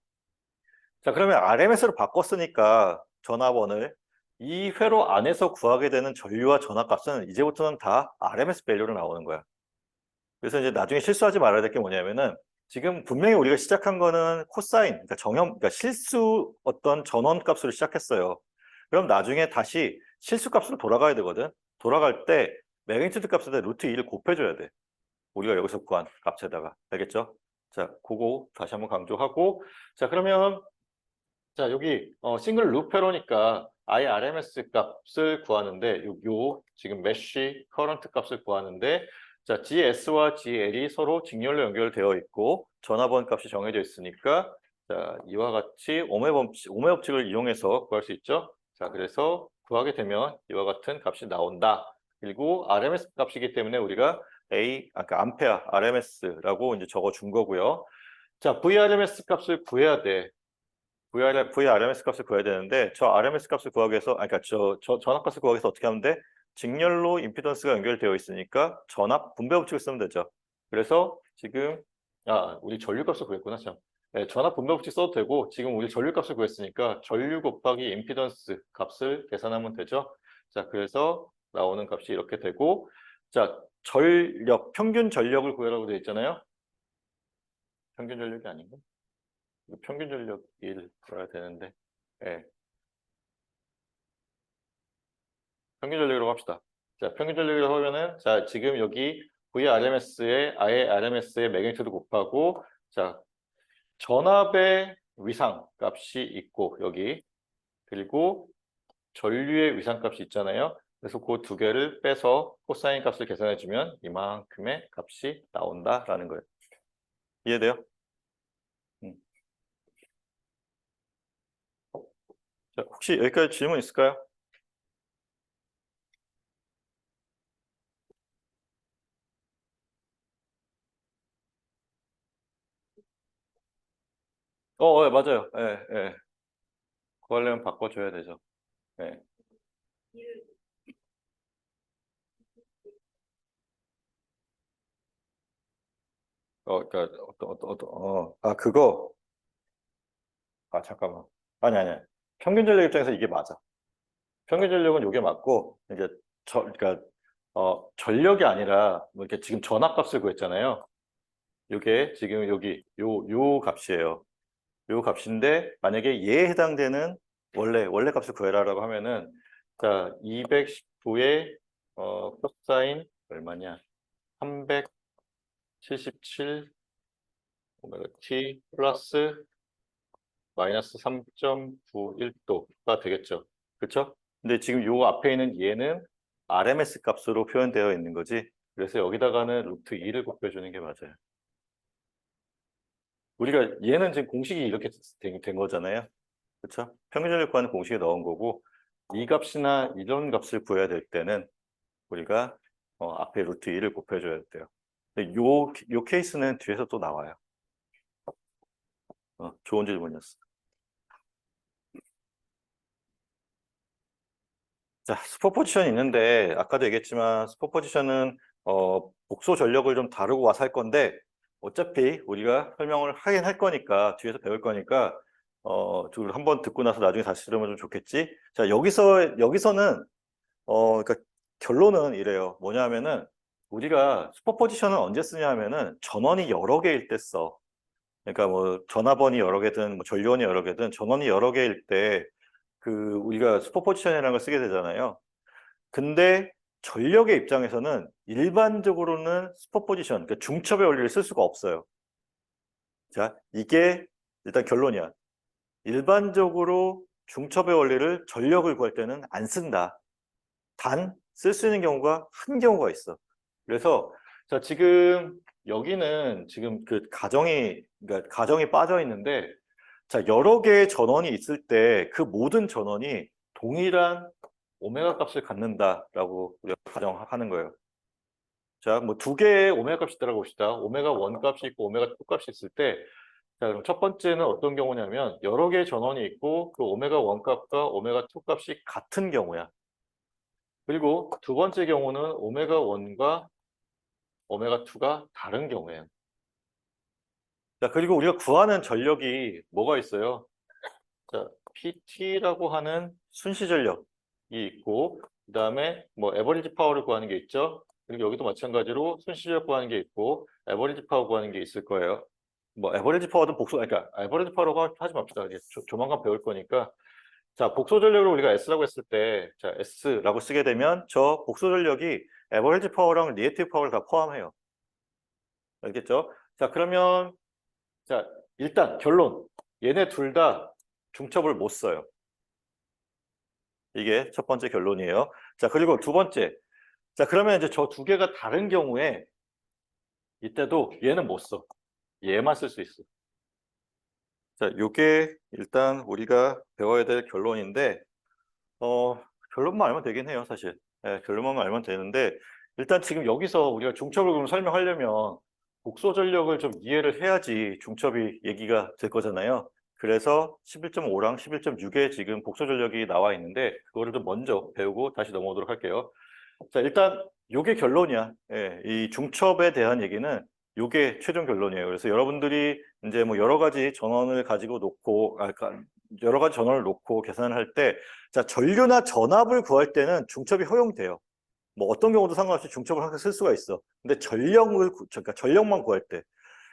자, 그러면 RMS로 바꿨으니까 전압원을 이 회로 안에서 구하게 되는 전류와 전압값은 이제부터는 다 RMS 밸류로 나오는 거야. 그래서 이제 나중에 실수하지 말아야 될 게 뭐냐면은 지금 분명히 우리가 시작한 거는 코사인, 그러니까 그러니까 실수 어떤 전원값으로 시작했어요. 그럼 나중에 다시 실수값으로 돌아가야 되거든. 돌아갈 때 매그니튜드 값에다 루트 2를 곱해줘야 돼. 우리가 여기서 구한 값에다가. 알겠죠? 자, 그거 다시 한번 강조하고, 자, 그러면 자, 여기 싱글 루페로니까 IRMS 값을 구하는데 지금 메쉬 커런트 값을 구하는데, 자, GS와 GL이 서로 직렬로 연결되어 있고 전화번 값이 정해져 있으니까, 자, 이와 같이 오메 법칙을 이용해서 구할 수 있죠. 자, 그래서 구하게 되면 이와 같은 값이 나온다. 그리고 RMS 값이기 때문에 우리가 그러니까 암페어 RMS라고 이제 적어 준 거고요. 자, VRMS 값을 구해야 돼. VRMS 값을 구해야 되는데, 저 RMS 값을 구하기 위해서, 그러니까 저 전압 값을 구하기 위해서 어떻게 하면 돼? 직렬로 임피던스가 연결되어 있으니까 전압 분배 법칙을 쓰면 되죠. 그래서 지금 우리 전류 값을 구했구나, 참. 네, 전압 분배 법칙 써도 되고, 지금 우리 전류 값을 구했으니까 전류 곱하기 임피던스 값을 계산하면 되죠. 자, 그래서 나오는 값이 이렇게 되고, 자, 평균 전력을 구하라고 되어 있잖아요. 평균 전력이 아닌가? 평균 전력 1 풀어야 되는데, 예, 평균 전력으로 합시다. 자, 평균 전력으로 하면은, 자, 지금 여기 VRMS에 IRMS의 매그니튜드 곱하고, 자, 전압의 위상 값이 있고, 여기, 그리고 전류의 위상 값이 있잖아요. 그래서 그 두 개를 빼서 코사인 값을 계산해주면 이만큼의 값이 나온다라는 거예요. 이해돼요? 음. 자, 혹시 여기까지 질문 있을까요? 예, 맞아요. 예, 예. 그거려면 바꿔줘야 되죠. 예. 그러니까 그거. 잠깐만. 아니. 평균 전력 입장에서 이게 맞아. 평균 전력은 이게 맞고, 이제 그러니까 전력이 아니라 뭐 이렇게 지금 전압값을 구했잖아요. 이게 지금 여기 요 값이에요. 요 값인데, 만약에 얘에 해당되는 원래 값을 구해라라고 하면은, 자, 219의 코사인 얼마냐? 377 오메가 t 플러스 마이너스 3.91도가 되겠죠. 그렇죠? 근데 지금 요 앞에 있는 얘는 RMS 값으로 표현되어 있는 거지. 그래서 여기다가는 루트 2를 곱해주는 게 맞아요. 우리가 얘는 지금 공식이 이렇게 된 거잖아요. 그렇죠? 평균전력 구하는 공식에 넣은 거고, 이 값이나 이런 값을 구해야 될 때는 우리가 앞에 루트 2를 곱해줘야 돼요. 근데 요 케이스는 뒤에서 또 나와요. 좋은 질문이었어. 자, 스포 포지션이 있는데, 아까도 얘기했지만 스포 포지션은 복소 전력을 좀 다루고 와서 할 건데, 어차피 우리가 설명을 하긴 할 거니까, 뒤에서 배울 거니까 한번 듣고 나서 나중에 다시 들으면 좀 좋겠지. 자, 여기서는 그러니까 결론은 이래요. 뭐냐면은, 우리가 스포 포지션은 언제 쓰냐 하면은 전원이 여러 개일 때 써. 그러니까 뭐 전화번이 여러 개든 뭐 전류원이 여러 개든 전원이 여러 개일 때 우리가 스포 포지션이라는 걸 쓰게 되잖아요. 근데 전력의 입장에서는 일반적으로는 스포 포지션, 그러니까 중첩의 원리를 쓸 수가 없어요. 자, 이게 일단 결론이야. 일반적으로 중첩의 원리를 전력을 구할 때는 안 쓴다. 단, 쓸 수 있는 경우가 한 경우가 있어. 그래서, 자, 지금 여기는 지금 그러니까 가정이 빠져 있는데, 자, 여러 개의 전원이 있을 때 그 모든 전원이 동일한 오메가 값을 갖는다라고 우리가 가정하는 거예요. 자, 뭐 두 개의 오메가 값이 있다고 봅시다. 오메가 1 값이 있고 오메가 2 값이 있을 때, 자, 그럼 첫 번째는 어떤 경우냐면 여러 개의 전원이 있고 그 오메가 1 값과 오메가 2 값이 같은 경우야. 그리고 두 번째 경우는 오메가 1과 오메가 2가 다른 경우예요. 자, 그리고 우리가 구하는 전력이 뭐가 있어요? 자, PT라고 하는 순시 전력이 있고, 그 다음에 뭐 에버리지 파워를 구하는 게 있죠. 그리고 여기도 마찬가지로 순시 전력 구하는 게 있고, 에버리지 파워 구하는 게 있을 거예요. 뭐 에버리지 파워든 그러니까 에버리지 파워라고 하지 맙시다. 이제 조만간 배울 거니까. 자, 복소 전력을 우리가 S라고 했을 때, 자, S라고 쓰게 되면 저 복소 전력이 에버리지 파워랑 리액티브 파워를 다 포함해요. 알겠죠? 자, 그러면 자, 일단 결론. 얘네 둘 다 중첩을 못 써요. 이게 첫 번째 결론이에요. 자, 그리고 두 번째. 자, 그러면 이제 저 두 개가 다른 경우에 이때도 얘는 못 써. 얘만 쓸 수 있어. 자, 요게 일단 우리가 배워야 될 결론인데, 결론만 알면 되긴 해요, 사실. 예, 결론만 알면 되는데, 일단 지금 여기서 우리가 중첩을 그럼 설명하려면 복소 전력을 좀 이해를 해야지 중첩이 얘기가 될 거잖아요. 그래서 11.5랑 11.6에 지금 복소 전력이 나와 있는데, 그거를 좀 먼저 배우고 다시 넘어오도록 할게요. 자, 일단 요게 결론이야. 예, 이 중첩에 대한 얘기는 요게 최종 결론이에요. 그래서 여러분들이 이제 뭐 여러 가지 전원을 가지고 놓고, 그러니까 여러 가지 전원을 놓고 계산을 할 때, 자, 전류나 전압을 구할 때는 중첩이 허용돼요. 뭐 어떤 경우도 상관없이 중첩을 항상 쓸 수가 있어. 근데 그러니까 전력만 구할 때,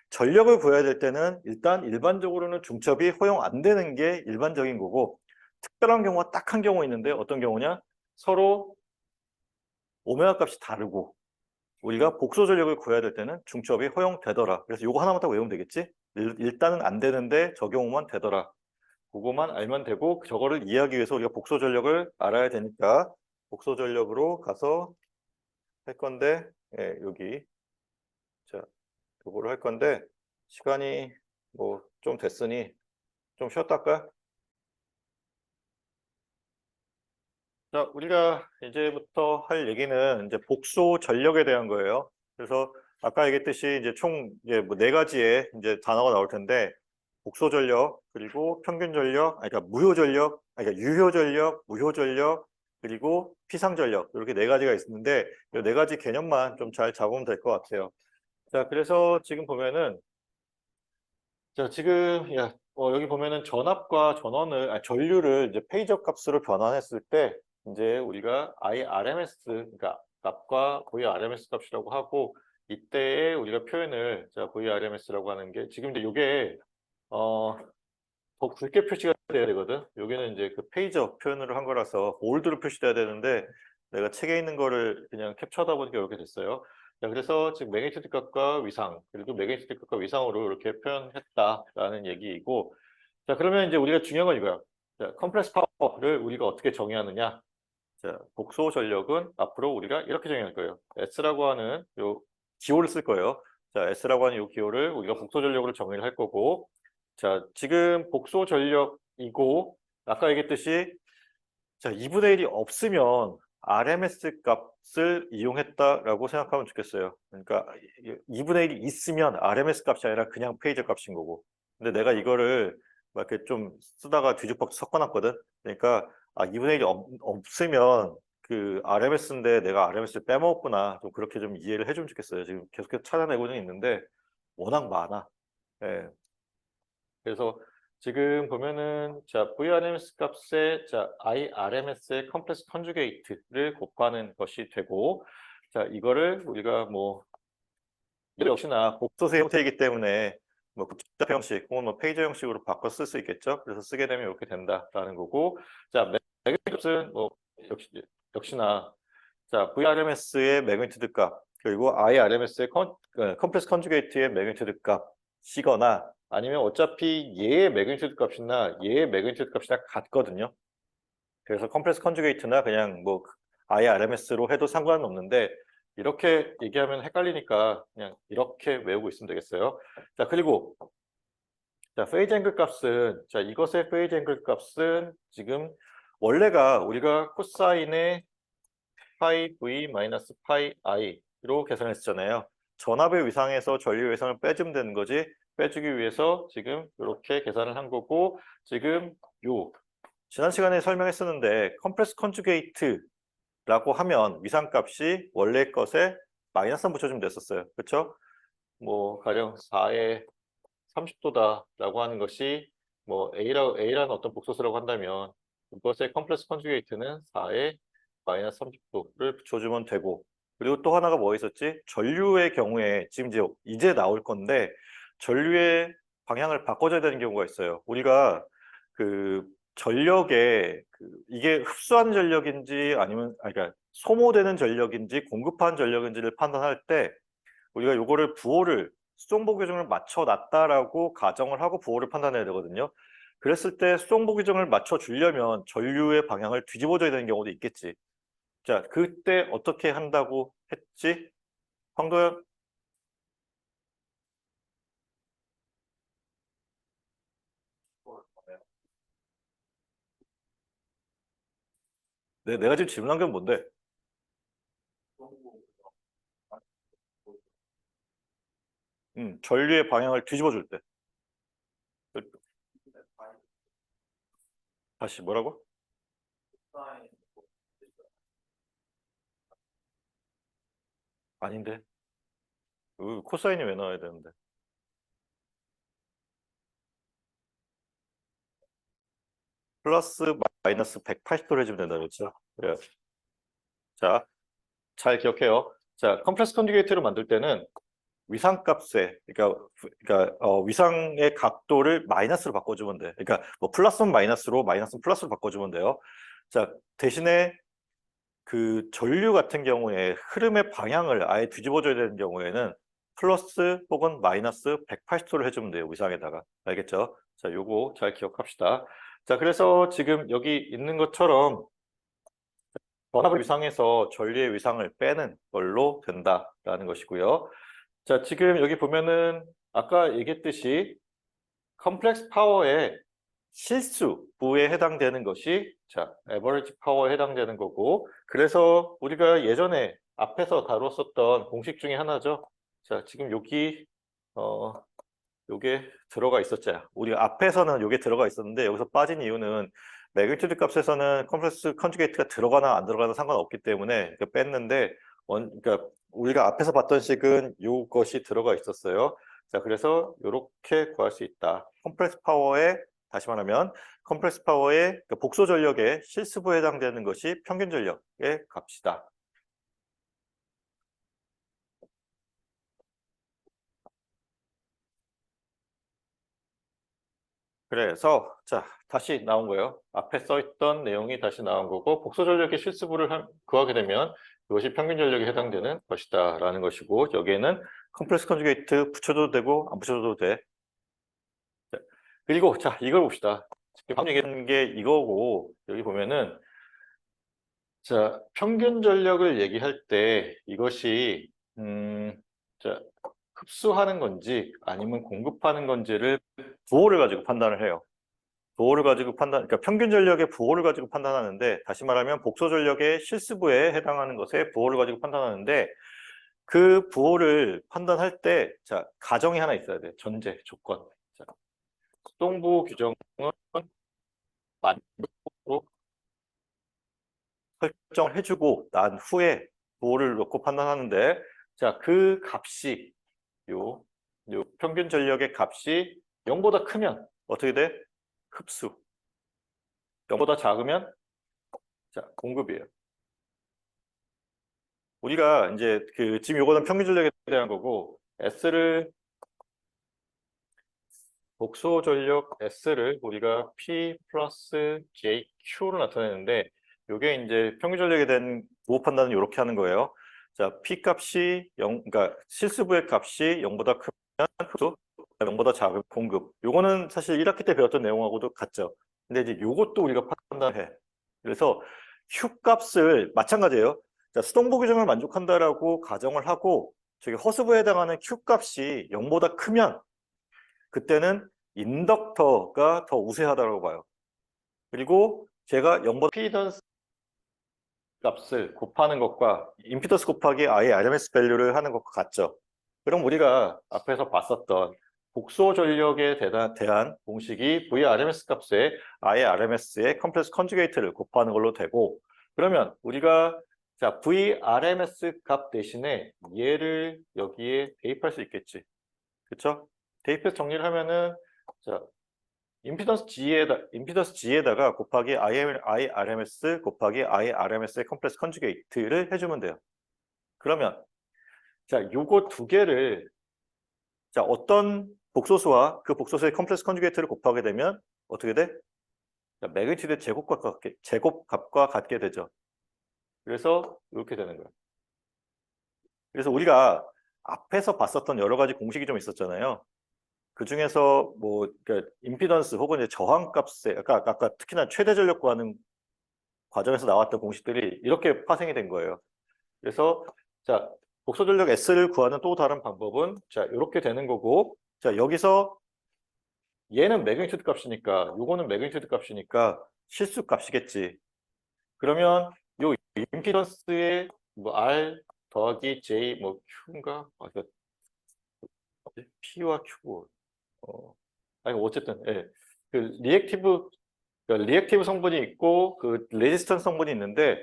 전력을 구해야 될 때는 일단 일반적으로는 중첩이 허용 안 되는 게 일반적인 거고, 특별한 경우가 딱 한 경우 있는데 어떤 경우냐? 서로 오메가 값이 다르고 우리가 복소 전력을 구해야 될 때는 중첩이 허용되더라. 그래서 요거 하나만 딱 외우면 되겠지? 일단은 안 되는데 저 경우만 되더라. 그거만 알면 되고 저거를 이해하기 위해서 우리가 복소 전력을 알아야 되니까 복소 전력으로 가서 할 건데 여기 자 요거를 할 건데 시간이 뭐 좀 됐으니 좀 쉬었다 할까요? 자, 우리가 이제부터 할 얘기는 이제 복소 전력에 대한 거예요. 그래서 아까 얘기했듯이 이제 총 이제 뭐 네 가지의 이제 단어가 나올 텐데 복소 전력, 그리고 평균 전력, 그러니까 무효 전력, 그러니까 유효 전력, 무효 전력, 그리고 피상 전력 이렇게 네 가지가 있는데 이 네 가지 개념만 좀 잘 잡으면 될 것 같아요. 자, 그래서 지금 보면은 자, 지금 여기 보면은 전압과 전원을 전류를 이제 페이저 값으로 변환했을 때 이제 우리가 IRMS 그러니까 값과 VRMS 값이라고 하고 이때에 우리가 표현을 자 VRMS라고 하는 게 지금 이제 이게 더 굵게 표시가 돼야 되거든. 여기는 이제 그 페이저 표현으로 한 거라서 올드로 표시돼야 되는데 내가 책에 있는 거를 그냥 캡처하다 보니까 이렇게 됐어요. 자, 그래서 지금 매그니튜드 값과 위상, 그리고 매그니튜드 값과 위상으로 이렇게 표현했다라는 얘기이고, 자, 그러면 이제 우리가 중요한 건 이거야. 자, 컴프레스 파워를 우리가 어떻게 정의하느냐? 자, 복소 전력은 앞으로 우리가 이렇게 정의할 거예요. S라고 하는 요 기호를 쓸 거예요. 자, S라고 하는 요 기호를 우리가 복소 전력으로 정의를 할 거고, 자, 지금 복소 전력이고, 아까 얘기했듯이, 자, 2분의 1이 없으면 RMS 값을 이용했다라고 생각하면 좋겠어요. 그러니까 2분의 1이 있으면 RMS 값이 아니라 그냥 페이저 값인 거고. 근데 내가 이거를 막 이렇게 좀 쓰다가 뒤죽박죽 섞어놨거든. 그러니까 2분의 1이 없으면 그 RMS인데 내가 RMS를 빼먹었구나. 좀 그렇게 좀 이해를 해주면 좋겠어요. 지금 계속해서 찾아내고는 있는데 워낙 많아. 예. 그래서 지금 보면은 자 VRMS 값에 자 IRMS의 컴플렉스 컨주게이트를 곱하는 것이 되고 자 이거를 우리가 뭐 역시나 복소수 형태이기 때문에 뭐 복잡 형식 혹은 뭐 페이저 형식으로 바꿔 쓸 수 있겠죠. 그래서 쓰게 되면 이렇게 된다라는 거고 자 매그니튜드 값은 뭐 역시나 자 VRMS의 매그니튜드 값 그리고 IRMS의 컴플렉스 컨주게이트의 매그니튜드 값이거나 아니면 어차피 얘의 매그니튜드 값이나 얘의 매그니튜드 값이나 같거든요. 그래서 컴플렉스 컨주게이트나 그냥 뭐 IRMS로 해도 상관은 없는데 이렇게 얘기하면 헷갈리니까 그냥 이렇게 외우고 있으면 되겠어요. 자, 그리고 자, 페이즈 앵글 값은 자, 이것의 페이즈 앵글 값은 지금 원래가 우리가 코사인의 파이 V 마이너스 파이 I로 계산했잖아요. 전압의 위상에서 전류 위상을 빼주면 되는 거지. 빼주기 위해서 지금 이렇게 계산을 한 거고 지금 요 지난 시간에 설명했었는데 컴프레스 컨주게이트라고 하면 위상값이 원래 것에 마이너스 3 붙여주면 됐었어요. 그렇죠? 뭐 가령 4에 30도다라고 하는 것이 뭐 A라는 어떤 복소수라고 한다면 이것의 컴플렉스 컨주게이트는 4에 마이너스 30도를 붙여주면 되고 그리고 또 하나가 뭐 있었지? 전류의 경우에 지금 이제 나올 건데 전류의 방향을 바꿔줘야 되는 경우가 있어요. 우리가 그 전력에 이게 흡수하는 전력인지 아니면 그러니까 소모되는 전력인지 공급하는 전력인지를 판단할 때 우리가 요거를 부호를 수동보 규정을 맞춰놨다라고 가정을 하고 부호를 판단해야 되거든요. 그랬을 때 수동보 규정을 맞춰주려면 전류의 방향을 뒤집어줘야 되는 경우도 있겠지. 자, 그때 어떻게 한다고 했지? 황도현? 내가 지금 질문한 게 뭔데? 전류의 방향을 뒤집어 줄 때. 다시 뭐라고? 아닌데. 코사인이 왜 나와야 되는데? 플러스 마이너스 180도를 해주면 된다 그랬죠? 그래요. 자, 잘 기억해요. 자, 컴플렉스 컨주게이트를 만들 때는 위상값에, 그러니까 위상의 각도를 마이너스로 바꿔주면 돼. 그러니까 뭐 플러스는 마이너스로, 마이너스는 플러스로 바꿔주면 돼요. 자, 대신에 그 전류 같은 경우에 흐름의 방향을 아예 뒤집어줘야 되는 경우에는 플러스 혹은 마이너스 180도를 해주면 돼요. 위상에다가. 알겠죠? 자, 요거 잘 기억합시다. 자, 그래서 지금 여기 있는 것처럼 전압을 위상에서 전류의 위상을 빼는 걸로 된다라는 것이고요. 자, 지금 여기 보면은 아까 얘기했듯이 컴플렉스 파워의 실수부에 해당되는 것이 자, 에버리지 파워에 해당되는 거고 그래서 우리가 예전에 앞에서 다뤘었던 공식 중에 하나죠. 자, 지금 여기 요게 들어가 있었죠. 우리가 앞에서는 요게 들어가 있었는데 여기서 빠진 이유는 매그니튜드 값에서는 컴플렉스 컨주게이트가 들어가나 안 들어가나 상관없기 때문에 뺐는데 그러니까 우리가 앞에서 봤던 식은 요것이 들어가 있었어요. 자, 그래서 요렇게 구할 수 있다. 컴플렉스 파워에 다시 말하면 컴플렉스 파워의 복소 전력의 실수부에 해당되는 것이 평균 전력의 값이다. 그래서 자, 다시 나온 거예요. 앞에 써 있던 내용이 다시 나온 거고 복소 전력의 실수부를 구하게 되면 이것이 평균 전력에 해당되는 것이다 라는 것이고 여기에는 컴플렉스 컨주게이트 붙여도 되고 안 붙여도 돼. 자, 그리고 자, 이걸 봅시다. 방금 얘기한 게 이거고 여기 보면은 자, 평균 전력을 얘기할 때 이것이 자, 흡수하는 건지 아니면 공급하는 건지를 부호를 가지고 판단을 해요. 부호를 가지고 그러니까 평균 전력의 부호를 가지고 판단하는데, 다시 말하면 복소 전력의 실수부에 해당하는 것에 부호를 가지고 판단하는데, 그 부호를 판단할 때, 자, 가정이 하나 있어야 돼. 전제, 조건. 자, 수동부 규정은 만족으로 설정을 해주고, 난 후에 부호를 놓고 판단하는데, 자, 그 값이, 요 평균 전력의 값이 0보다 크면 어떻게 돼? 흡수. 0보다 작으면 자, 공급이에요. 우리가 이제 지금 요거는 평균 전력에 대한 거고 S를 복소 전력 S를 우리가 P 플러스 JQ로 나타내는데 요게 이제 평균 전력에 대한 부호 판단은 이렇게 하는 거예요. 자, P 값이 0, 그러니까 실수부의 값이 0보다 크면 흡수, 0보다 작은 공급. 요거는 사실 1학기 때 배웠던 내용하고도 같죠. 근데 이제 요것도 우리가 판단해. 그래서 Q 값을 마찬가지예요. 자, 수동보 규정을 만족한다라고 가정을 하고 저기 허수부에 해당하는 Q 값이 0보다 크면 그때는 인덕터가 더 우세하다고 봐요. 그리고 제가 0보다 임피던스 값을 곱하는 것과 임피던스 곱하기 아예 RMS 밸류를 하는 것과 같죠. 그럼 우리가 앞에서 봤었던 복소 전력에 대한 공식이 VRMS 값에 아예 RMS의 컴플렉스 컨주게이트를 곱하는 걸로 되고 그러면 우리가 자 VRMS 값 대신에 얘를 여기에 대입할 수 있겠지. 그쵸? 대입해서 정리를 하면은 자 임피던스 G에다가 곱하기 IRMS 곱하기 IRMS의 컴플렉스 컨주게이트를 해주면 돼요. 그러면 자 요거 두 개를 자 어떤 복소수와 그 복소수의 컴플렉스 컨주게이트를 곱하게 되면 어떻게 돼? 자, 매그니튜드 제곱값과 같게 되죠. 그래서 이렇게 되는 거예요. 그래서 우리가 앞에서 봤었던 여러 가지 공식이 좀 있었잖아요. 그 중에서 뭐 그러니까 임피던스 혹은 이제 저항값에 아까 특히나 최대 전력 구하는 과정에서 나왔던 공식들이 이렇게 파생이 된 거예요. 그래서 자, 복소 전력 S를 구하는 또 다른 방법은 자, 이렇게 되는 거고 자, 여기서 얘는 매그니튜드 값이니까 요거는 매그니튜드 값이니까 실수 값이겠지. 그러면 요 임피던스의 뭐 R 더하기 J 뭐 Q인가? P와 Q. 아니 어쨌든 예. 그 리액티브 성분이 있고 그 레지스턴스 성분이 있는데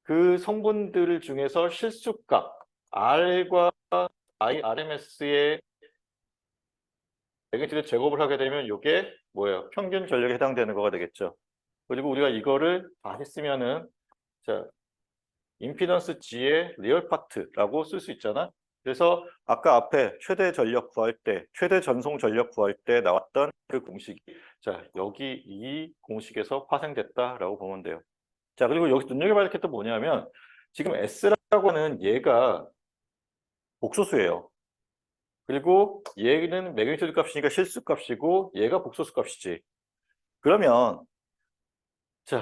그 성분들 중에서 실수값 R과 IRMS의 매그니튜드 제곱을 하게 되면 이게 뭐예요? 평균 전력에 해당되는 거가 되겠죠. 그리고 우리가 이거를 다 했으면은 자, 임피던스 G의 리얼 파트라고 쓸 수 있잖아. 그래서 아까 앞에 최대 전력 구할 때, 최대 전송 전력 구할 때 나왔던 그 공식이 자, 여기 이 공식에서 파생됐다라고 보면 돼요. 자, 그리고 여기서 눈여겨봐야 할 게 또 뭐냐면 지금 S라고 하는 얘가 복소수예요. 그리고 얘는 매그니튜드 값이니까 실수 값이고 얘가 복소수 값이지. 그러면 자,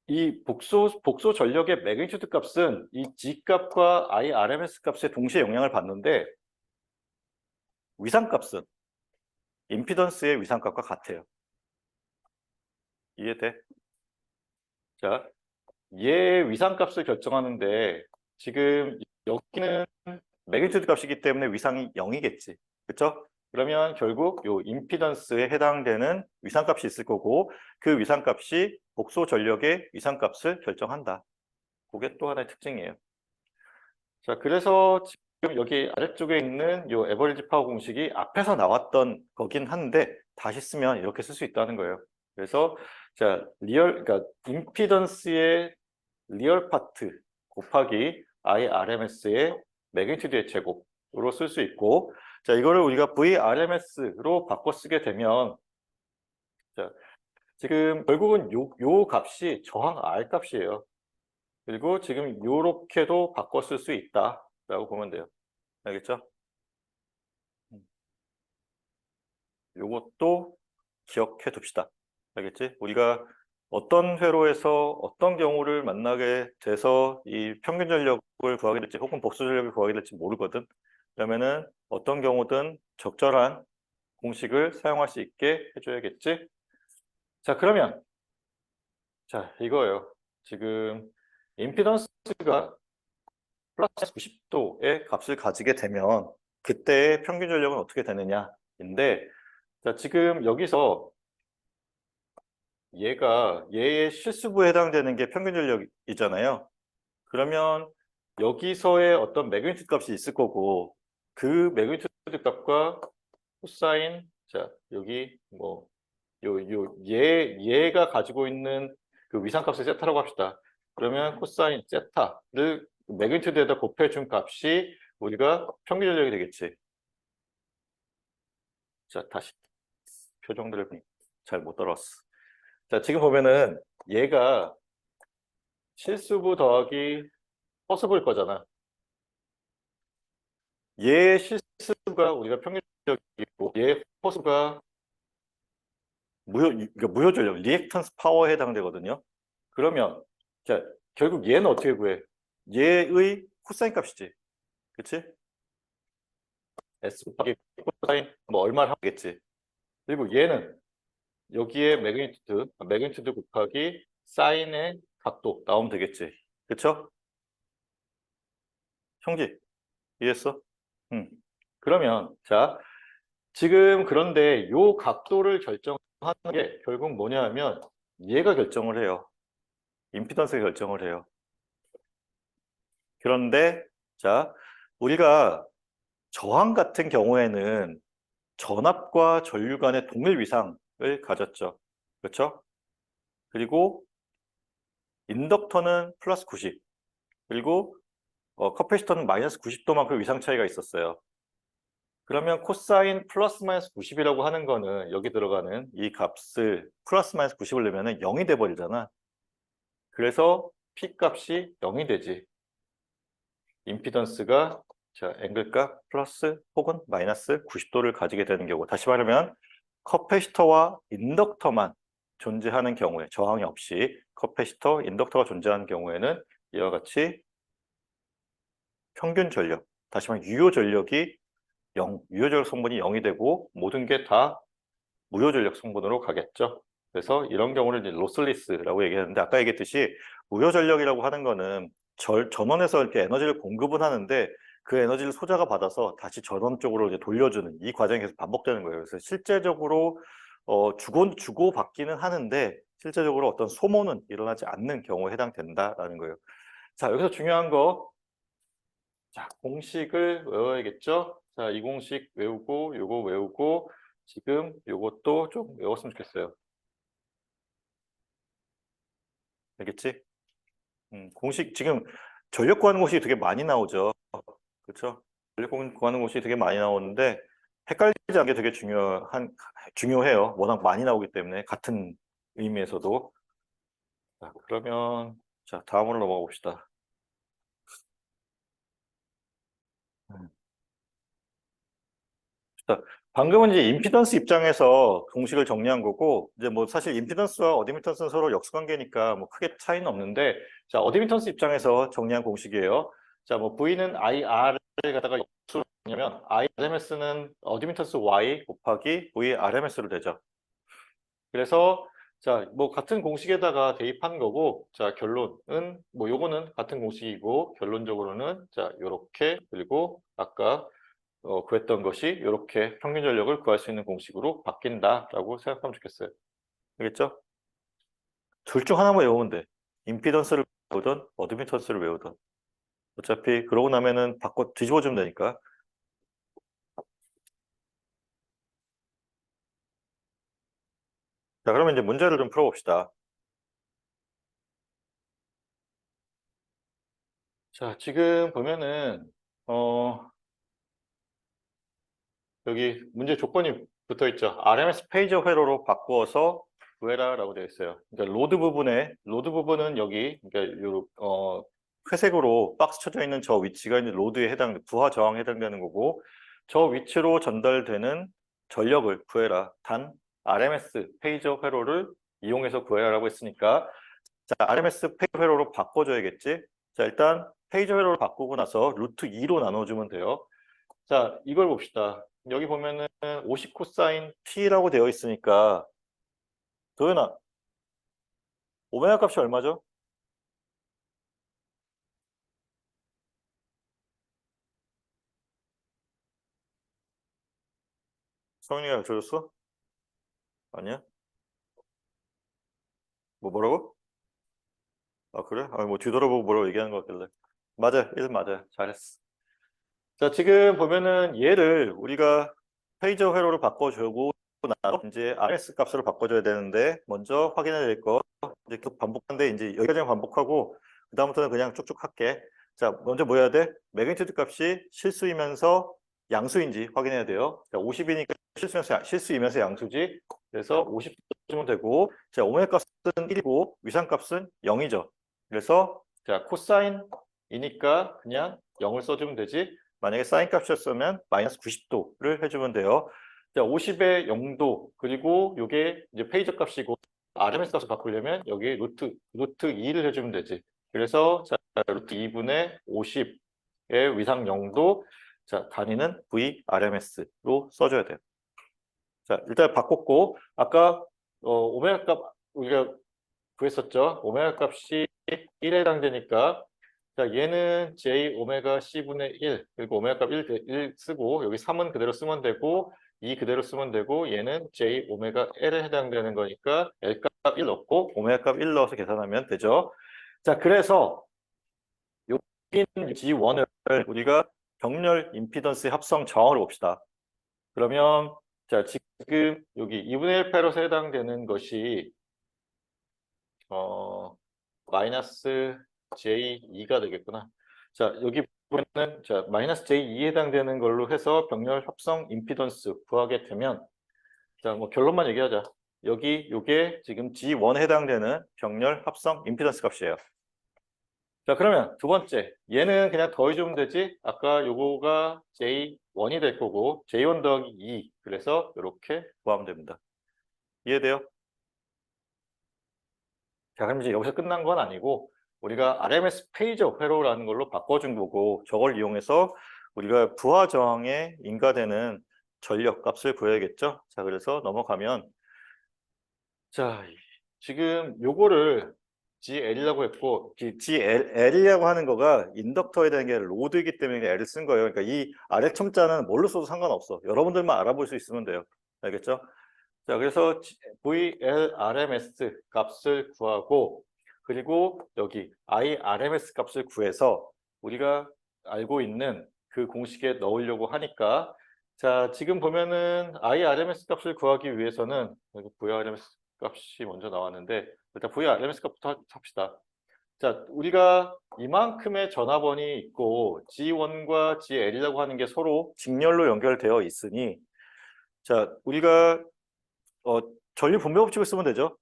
이 복소 전력의 매그니튜드 값은 이 G 값과 IRMS 값에 동시에 영향을 받는데 위상값은 임피던스의 위상값과 같아요. 이해돼? 자, 얘의 위상값을 결정하는데 지금 여기는 매그니튜드 값이기 때문에 위상이 0이겠지. 그렇죠? 그러면 결국 요 임피던스에 해당되는 위상값이 있을 거고 그 위상값이 복소 전력의 위상값을 결정한다. 그게 또 하나의 특징이에요. 자, 그래서 지금 여기 아래쪽에 있는 요 에버리지 파워 공식이 앞에서 나왔던 거긴 한데 다시 쓰면 이렇게 쓸 수 있다는 거예요. 그래서 자, 그러니까 임피던스의 리얼 파트 곱하기 IRMS의 매그니튜드의 제곱으로 쓸 수 있고 자, 이거를 우리가 VRMS로 바꿔 쓰게 되면 자, 지금 결국은 요 값이 저항 R 값이에요. 그리고 지금 요렇게도 바꿔 쓸 수 있다라고 보면 돼요. 알겠죠? 요것도 기억해 둡시다. 알겠지? 우리가 어떤 회로에서 어떤 경우를 만나게 돼서 이 평균 전력을 구하게 될지 혹은 복수 전력을 구하게 될지 모르거든. 그러면은 어떤 경우든 적절한 공식을 사용할 수 있게 해줘야겠지? 자, 그러면 자, 이거예요. 지금 임피던스가 플러스 90도의 값을 가지게 되면 그때의 평균 전력은 어떻게 되느냐인데 자, 지금 여기서 얘의 실수부에 해당되는 게 평균 전력이잖아요. 그러면 여기서의 어떤 매그니튜드 값이 있을 거고 그 매그니튜드 값과 코사인 자, 여기 뭐 얘가 가지고 있는 그 위상값을 세타라고 합시다. 그러면 코사인 세타를 매그니튜드에다 곱해준 값이 우리가 평균 전력이 되겠지. 자, 다시 표정들을 잘 못 따라왔어. 자, 지금 보면은 얘가 실수부 더하기 허수부일 거잖아. 얘의 실수가 우리가 평균적이고 얘의 허수가 그러니까 무효 전력, 리액턴스 파워에 해당되거든요. 그러면 자, 결국 얘는 어떻게 구해? 얘의 코사인 값이지. 그치? S 곱하기 코사인 뭐 얼마를 하겠지. 그리고 얘는 여기에 매그니튜드 곱하기 사인의 각도 나오면 되겠지. 그쵸? 형제, 이해했어? 응. 그러면 자, 지금 그런데 요 각도를 결정하는 게 결국 뭐냐 하면 얘가 결정을 해요. 임피던스가 결정을 해요. 그런데 자, 우리가 저항 같은 경우에는 전압과 전류 간의 동일 위상을 가졌죠. 그렇죠? 그리고 인덕터는 플러스 90, 그리고 커패시터는 마이너스 90도만큼 위상 차이가 있었어요. 그러면 코사인 플러스 마이너스 90이라고 하는 거는 여기 들어가는 이 값을 플러스 마이너스 90을 넣으면 0이 돼 버리잖아. 그래서 P 값이 0이 되지. 임피던스가 자, 앵글값 플러스 혹은 마이너스 90도를 가지게 되는 경우, 다시 말하면 커패시터와 인덕터만 존재하는 경우에, 저항이 없이 커패시터, 인덕터가 존재하는 경우에는 이와 같이 평균 전력, 다시 말하면 유효 전력이 0, 유효 전력 성분이 0이 되고 모든 게 다 무효 전력 성분으로 가겠죠. 그래서 이런 경우를 이제 로스리스라고 얘기하는데, 아까 얘기했듯이 무효 전력이라고 하는 거는 전원에서 이렇게 에너지를 공급은 하는데 그 에너지를 소자가 받아서 다시 전원 쪽으로 이제 돌려주는 이 과정이 계속 반복되는 거예요. 그래서 실제적으로 주고 받기는 하는데 실제적으로 어떤 소모는 일어나지 않는 경우에 해당된다라는 거예요. 자, 여기서 중요한 거, 자, 공식을 외워야겠죠? 자, 이 공식 외우고 요거 외우고 지금 요것도 좀 외웠으면 좋겠어요. 알겠지? 공식 지금 전력 구하는 공식이 되게 많이 나오죠. 그렇죠? 전력 구하는 공식이 되게 많이 나오는데 헷갈리지 않게 되게 중요해요. 워낙 많이 나오기 때문에 같은 의미에서도. 자, 그러면 자, 다음으로 넘어가 봅시다. 음. 자, 방금은 이제 임피던스 입장에서 공식을 정리한 거고, 이제 뭐 사실 임피던스와 어드미턴스는 서로 역수관계니까 뭐 크게 차이는 없는데, 자, 어드미턴스 입장에서 정리한 공식이에요. 자, 뭐 V는 IR을 갖다가 역수로 하냐면 IRMS는 어드미턴스 Y 곱하기 V RMS로 되죠. 그래서 자, 뭐 같은 공식에다가 대입한 거고, 자, 결론은 뭐 요거는 같은 공식이고, 결론적으로는 자, 요렇게, 그리고 아까 구했던 것이 이렇게 평균 전력을 구할 수 있는 공식으로 바뀐다라고 생각하면 좋겠어요. 알겠죠? 둘 중 하나만 외우면 돼. 임피던스를 외우든 어드미턴스를 외우든. 어차피 그러고 나면은 바꿔 뒤집어주면 되니까. 자, 그러면 이제 문제를 좀 풀어봅시다. 자, 지금 보면은 여기 문제 조건이 붙어 있죠. RMS 페이저 회로로 바꾸어서 구해라라고 되어 있어요. 그러니까 로드 부분은 여기, 그러니까 회색으로 박스 쳐져 있는 저 위치가 이제 로드에 부하 저항에 해당되는 거고, 저 위치로 전달되는 전력을 구해라. 단 RMS 페이저 회로를 이용해서 구해라라고 했으니까, 자, RMS 페이저 회로로 바꿔줘야겠지. 자, 일단 페이저 회로로 바꾸고 나서 루트 2로 나눠주면 돼요. 자, 이걸 봅시다. 여기 보면은 50 코사인 t라고 되어 있으니까, 도현아, 오메가 값이 얼마죠? 성윤이가 가르쳐줬어? 아니야? 뭐라고? 아, 그래? 아, 뭐 뒤돌아보고 뭐라고 얘기하는 것 같길래. 맞아, 1 맞아. 잘했어. 자, 지금 보면은 얘를 우리가 페이저 회로로 바꿔주고 나서 이제 RS 값으로 바꿔줘야 되는데, 먼저 확인해야 될 거, 이제 계속 반복하는데, 이제 여기까지 반복하고, 그다음부터는 그냥 쭉쭉 할게. 자, 먼저 뭐 해야 돼? 매그니튜드 값이 실수이면서 양수인지 확인해야 돼요. 자, 50이니까 실수이면서 양수지. 그래서 50 주면 되고, 자, 오메가 값은 1이고, 위상 값은 0이죠. 그래서, 자, 코사인이니까 그냥 0을 써주면 되지. 만약에 사인 값이었으면 마이너스 90도를 해주면 돼요. 자, 50의 0도, 그리고 이게 이제 페이저 값이고, RMS 값을 바꾸려면 여기 루트 2를 해주면 되지. 그래서 자, 루트 2분의 50의 위상 0도, 자, 단위는 VRMS로 써줘야 돼요. 자, 일단 바꿨고, 아까 오메가 값 우리가 구했었죠. 오메가 값이 1에 해당되니까, 자, 얘는 J 오메가 C분의 1, 그리고 오메가 값 1 쓰고, 여기 3은 그대로 쓰면 되고, 2 그대로 쓰면 되고, 얘는 J 오메가 L에 해당되는 거니까 L 값 1 넣고, 오메가 값 1 넣어서 계산하면 되죠. 자, 그래서 여기 있는 G1을 우리가 병렬 임피던스 합성 저항을 봅시다. 그러면, 자, 지금 여기 2분의 1 페럿에 해당되는 것이, 마이너스 J2가 되겠구나. 자, 여기 보면은, 자, 마이너스 J2에 해당되는 걸로 해서 병렬 합성 임피던스 구하게 되면, 자, 뭐 결론만 얘기하자. 여기, 요게 지금 G1에 해당되는 병렬 합성 임피던스 값이에요. 자, 그러면 두 번째. 얘는 그냥 더해주면 되지. 아까 요거가 J1이 될 거고, J1 더하기 2. 그래서 이렇게 구하면 됩니다. 이해돼요? 자, 그럼 이제 여기서 끝난 건 아니고, 우리가 RMS 페이저 회로라는 걸로 바꿔준 거고, 저걸 이용해서 우리가 부하 저항에 인가되는 전력 값을 구해야겠죠? 자, 그래서 넘어가면, 자, 지금 요거를 GL이라고 했고, GL이라고 하는 거가 인덕터에 대한 게 로드이기 때문에 L을 쓴 거예요. 그러니까 이 아래 첨자는 뭘로 써도 상관없어. 여러분들만 알아볼 수 있으면 돼요. 알겠죠? 자, 그래서 VLRMS 값을 구하고, 그리고 여기 IRMS 값을 구해서 우리가 알고 있는 그 공식에 넣으려고 하니까, 자, 지금 보면은 IRMS 값을 구하기 위해서는 여기 VRMS 값이 먼저 나왔는데, 일단 VRMS 값부터 합시다. 자, 우리가 이만큼의 전화번이 있고 G1과 GL이라고 하는 게 서로 직렬로 연결되어 있으니, 자, 우리가 전류 분배 법칙을 쓰면 되죠.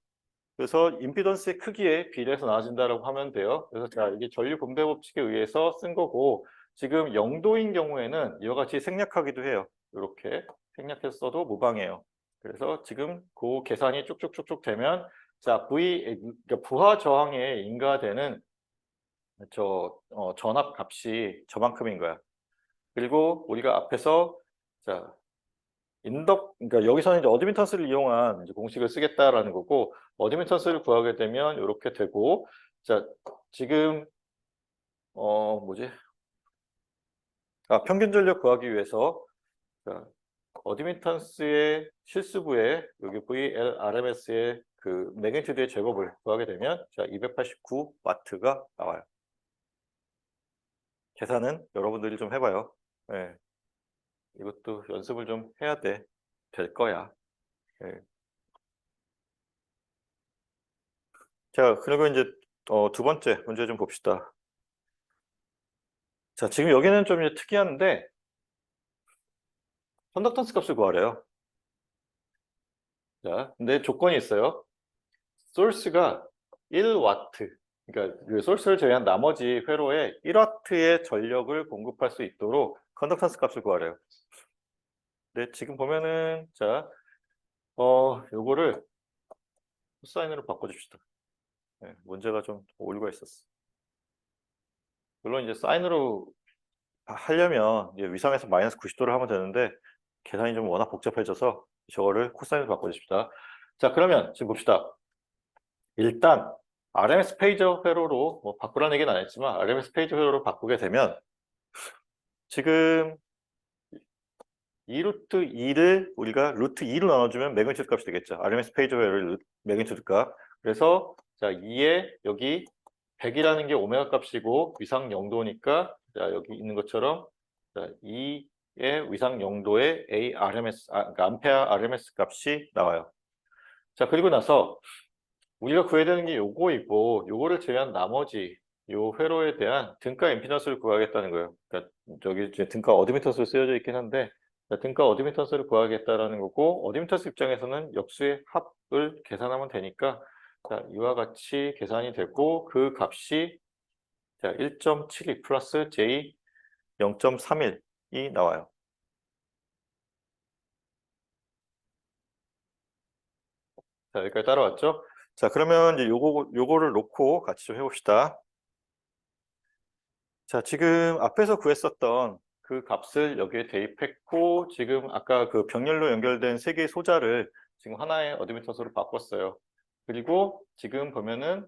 그래서 임피던스의 크기에 비례해서 나눠진다라고 하면 돼요. 그래서 자, 이게 전류 분배 법칙에 의해서 쓴 거고, 지금 0도인 경우에는 이와 같이 생략하기도 해요. 이렇게 생략해서 써도 무방해요. 그래서 지금 그 계산이 쭉쭉쭉쭉 되면, 자, 그러니까 부하 저항에 인가되는 전압 값이 저만큼인 거야. 그리고 우리가 앞에서, 자, 그러니까 여기서는 이제 어드미턴스를 이용한 이제 공식을 쓰겠다라는 거고, 어드미턴스를 구하게 되면 이렇게 되고, 자, 지금, 뭐지? 평균 전력 구하기 위해서, 자, 어드미턴스의 실수부에 여기 VLRMS의 그 매그니튜드의 제곱을 구하게 되면, 자, 289와트가 나와요. 계산은 여러분들이 좀 해봐요. 네. 이것도 연습을 좀 해야 돼. 될 거야. 네. 자, 그리고 이제 두 번째 문제 좀 봅시다. 자, 지금 여기는 좀 이제 특이한데 컨덕턴스 값을 구하래요. 자, 근데 조건이 있어요. 소스가 1와트. 그러니까 그 소스를 제외한 나머지 회로에 1와트의 전력을 공급할 수 있도록 컨덕턴스 값을 구하래요. 근데 지금 보면은 자, 요거를 코사인으로 바꿔줍시다. 네, 문제가 좀 오류가 있었어. 물론 이제 사인으로 하려면 이제 위상에서 마이너스 90도를 하면 되는데 계산이 좀 워낙 복잡해져서 저거를 코사인으로 바꿔줍시다. 자, 그러면 지금 봅시다. 일단 RMS 페이저 회로로 바꾸라는 얘기는 안 했지만 RMS 페이저 회로로 바꾸게 되면 지금 2루트 2를 우리가 루트 2로 나눠주면 매그니튜드 값이 되겠죠. RMS 페이저 회로의 매그니튜드 값. 그래서 자, 2에 여기 100이라는 게 오메가 값이고 위상 0도니까 자, 여기 있는 것처럼 자, 2의 위상 0도의 그러니까 암페어 RMS 값이 나와요. 자, 그리고 나서 우리가 구해야 되는 게 요거이고, 요거를 제외한 나머지 요 회로에 대한 등가 임피던스를 구하겠다는 거예요. 그러니까 저기 이제 등가 어드미턴스로 쓰여져 있긴 한데, 등가 어드미턴스를 구하겠다라는 거고, 어드미턴스 입장에서는 역수의 합을 계산하면 되니까, 자, 이와 같이 계산이 되고, 그 값이 자, 1.72 플러스 J 0.31이 나와요. 자, 여기까지 따라왔죠? 자, 그러면 이제 요거를 놓고 같이 좀 해봅시다. 자, 지금 앞에서 구했었던 그 값을 여기에 대입했고, 지금 아까 그 병렬로 연결된 세 개의 소자를 지금 하나의 어드미턴스로 바꿨어요. 그리고 지금 보면은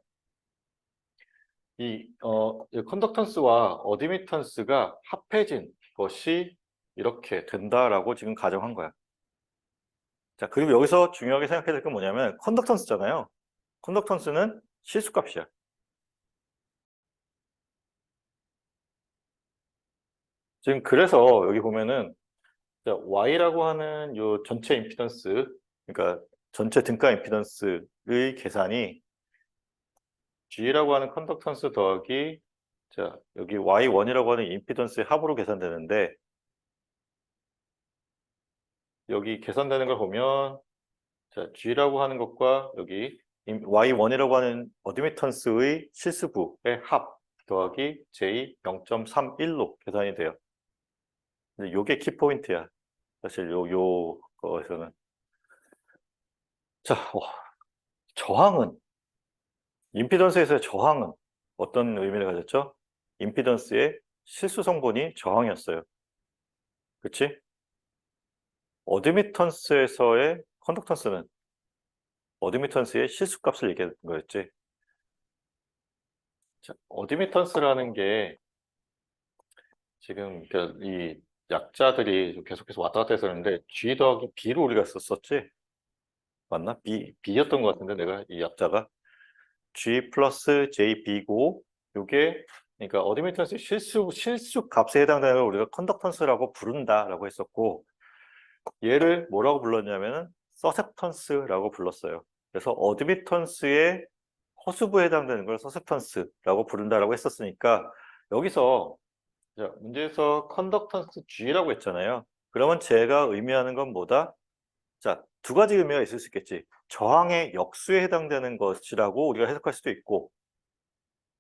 이 컨덕턴스와 어드미턴스가 합해진 것이 이렇게 된다라고 지금 가정한 거야. 자, 그리고 여기서 중요하게 생각해야 될 건 뭐냐면 컨덕턴스잖아요. 컨덕턴스는 실수값이야. 지금 그래서 여기 보면은 자, Y라고 하는 요 전체 임피던스, 그러니까 전체 등가 임피던스의 계산이 G라고 하는 컨덕턴스 더하기 자, 여기 Y1이라고 하는 임피던스의 합으로 계산되는데 여기 계산되는 걸 보면 자, G라고 하는 것과 여기 Y1이라고 하는 어드미턴스의 실수부의 합 더하기 J 0.31로 계산이 돼요. 근데 요게 키포인트야. 사실 거에서는. 자, 저항은, 임피던스에서의 저항은 어떤 의미를 가졌죠? 임피던스의 실수 성분이 저항이었어요. 그치? 어드미턴스에서의 컨덕턴스는 어드미턴스의 실수값을 얘기하는 거였지. 자, 어드미턴스라는 게 지금 이 약자들이 계속해서 왔다 갔다 했었는데 G 더하기 B로 우리가 썼었지? 맞나? B였던 것 같은데 내가 이 약자가 G 플러스 JB고 요게 그러니까 어드미턴스 실수 값에 해당되는 걸 우리가 컨덕턴스라고 부른다라고 했었고 얘를 뭐라고 불렀냐면은 서셉턴스라고 불렀어요. 그래서 어드미턴스의 허수부에 해당되는 걸 서셉턴스라고 부른다라고 했었으니까 여기서 자, 문제에서 컨덕턴스 G라고 했잖아요. 그러면 제가 의미하는 건 뭐다? 자, 두 가지 의미가 있을 수 있겠지. 저항의 역수에 해당되는 것이라고 우리가 해석할 수도 있고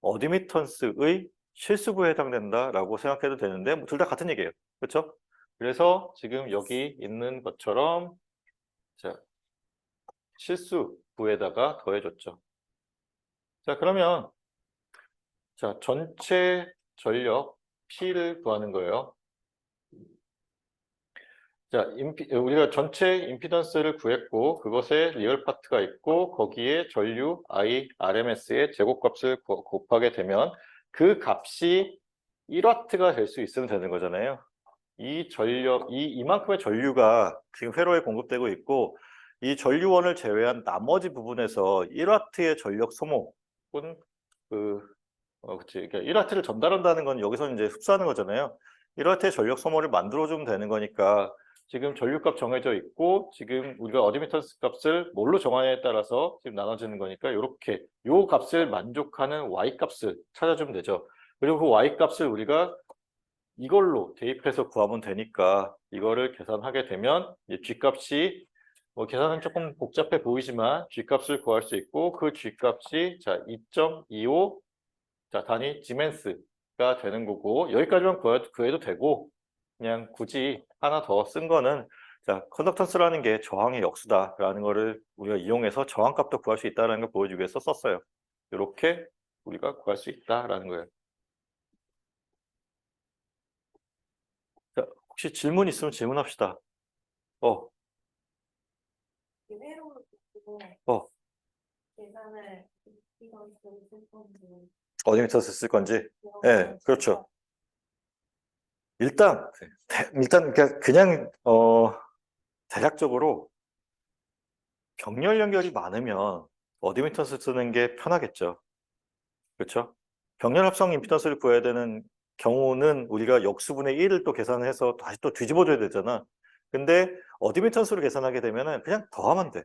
어드미턴스의 실수부에 해당된다라고 생각해도 되는데 뭐 둘 다 같은 얘기예요. 그렇죠? 그래서 지금 여기 있는 것처럼 자, 실수부에다가 더해줬죠. 자, 그러면 자, 전체 전력 P를 구하는 거예요. 자, 우리가 전체 임피던스를 구했고 그것에 리얼 파트가 있고 거기에 전류 I, RMS의 제곱값을 곱하게 되면 그 값이 1와트가 될 수 있으면 되는 거잖아요. 이 전력, 이만큼의 전류가 지금 회로에 공급되고 있고 이 전류원을 제외한 나머지 부분에서 1와트의 전력 소모은 그치. 그러니까 1와트를 전달한다는 건 여기서 이제 흡수하는 거잖아요. 1와트의 전력 소모를 만들어주면 되는 거니까 지금 전류값 정해져 있고 지금 우리가 어드미턴스 값을 뭘로 정하냐에 따라서 지금 나눠지는 거니까 이렇게 요 값을 만족하는 Y 값을 찾아주면 되죠. 그리고 그 Y 값을 우리가 이걸로 대입해서 구하면 되니까 이거를 계산하게 되면 이 G 값이 뭐 계산은 조금 복잡해 보이지만 G 값을 구할 수 있고 그 G 값이 자 2.25 자, 단위 지멘스가 되는 거고 여기까지만 구해도 되고 그냥 굳이 하나 더 쓴 거는 자, 컨덕턴스라는 게 저항의 역수다라는 거를 우리가 이용해서 저항값도 구할 수 있다는 걸 보여주기 위해서 썼어요. 이렇게 우리가 구할 수 있다라는 거예요. 자, 혹시 질문 있으면 질문합시다. 어, 그대로 어, 계산을 이건 쓸 건지 어디미터스 쓸 건지. 네, 그렇죠. 일단 그냥 대략적으로 병렬 연결이 많으면 어드미턴스 쓰는 게 편하겠죠. 그렇죠? 병렬 합성 임피던스를 구해야 되는 경우는 우리가 역수분의 1을 또 계산해서 다시 또 뒤집어줘야 되잖아. 근데 어드미턴스로 계산하게 되면은 그냥 더하면 돼.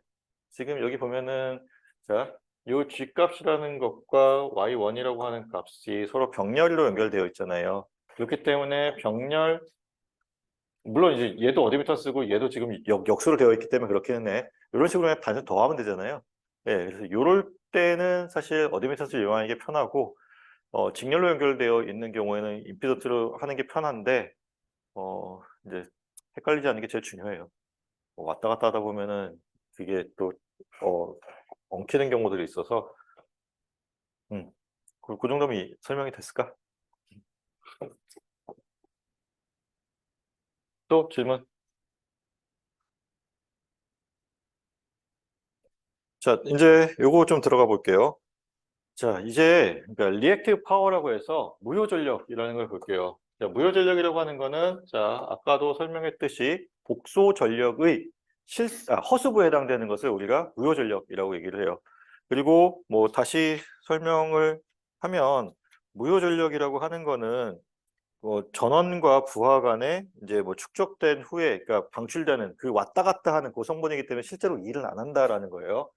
지금 여기 보면은 자, 요 G 값이라는 것과 Y1이라고 하는 값이 서로 병렬로 연결되어 있잖아요. 그렇기 때문에 병렬 물론 이제 얘도 어드미턴 쓰고 얘도 지금 역수로 되어 있기 때문에 그렇기는 해. 이런 식으로 그냥 단순 더하면 되잖아요. 예, 그래서 이럴 때는 사실 어드미턴스를 이용하는 게 편하고 직렬로 연결되어 있는 경우에는 임피던스로 하는 게 편한데 이제 헷갈리지 않는 게 제일 중요해요. 왔다 갔다 하다 보면은 그게 또 엉키는 경우들이 있어서 그 정도면 설명이 됐을까? 또 질문? 자, 이제 요거 좀 들어가 볼게요. 자, 이제 그러니까 리액티브 파워라고 해서 무효 전력이라는 걸 볼게요. 자, 무효 전력이라고 하는 거는 자, 아까도 설명했듯이 복소 전력의 허수부에 해당되는 것을 우리가 무효 전력이라고 얘기를 해요. 그리고 뭐 다시 설명을 하면 무효 전력이라고 하는 거는 뭐 전원과 부하 간에 이제 뭐 축적된 후에 그러니까 방출되는 그 왔다 갔다 하는 그 성분이기 때문에 실제로 일을 안 한다라는 거예요.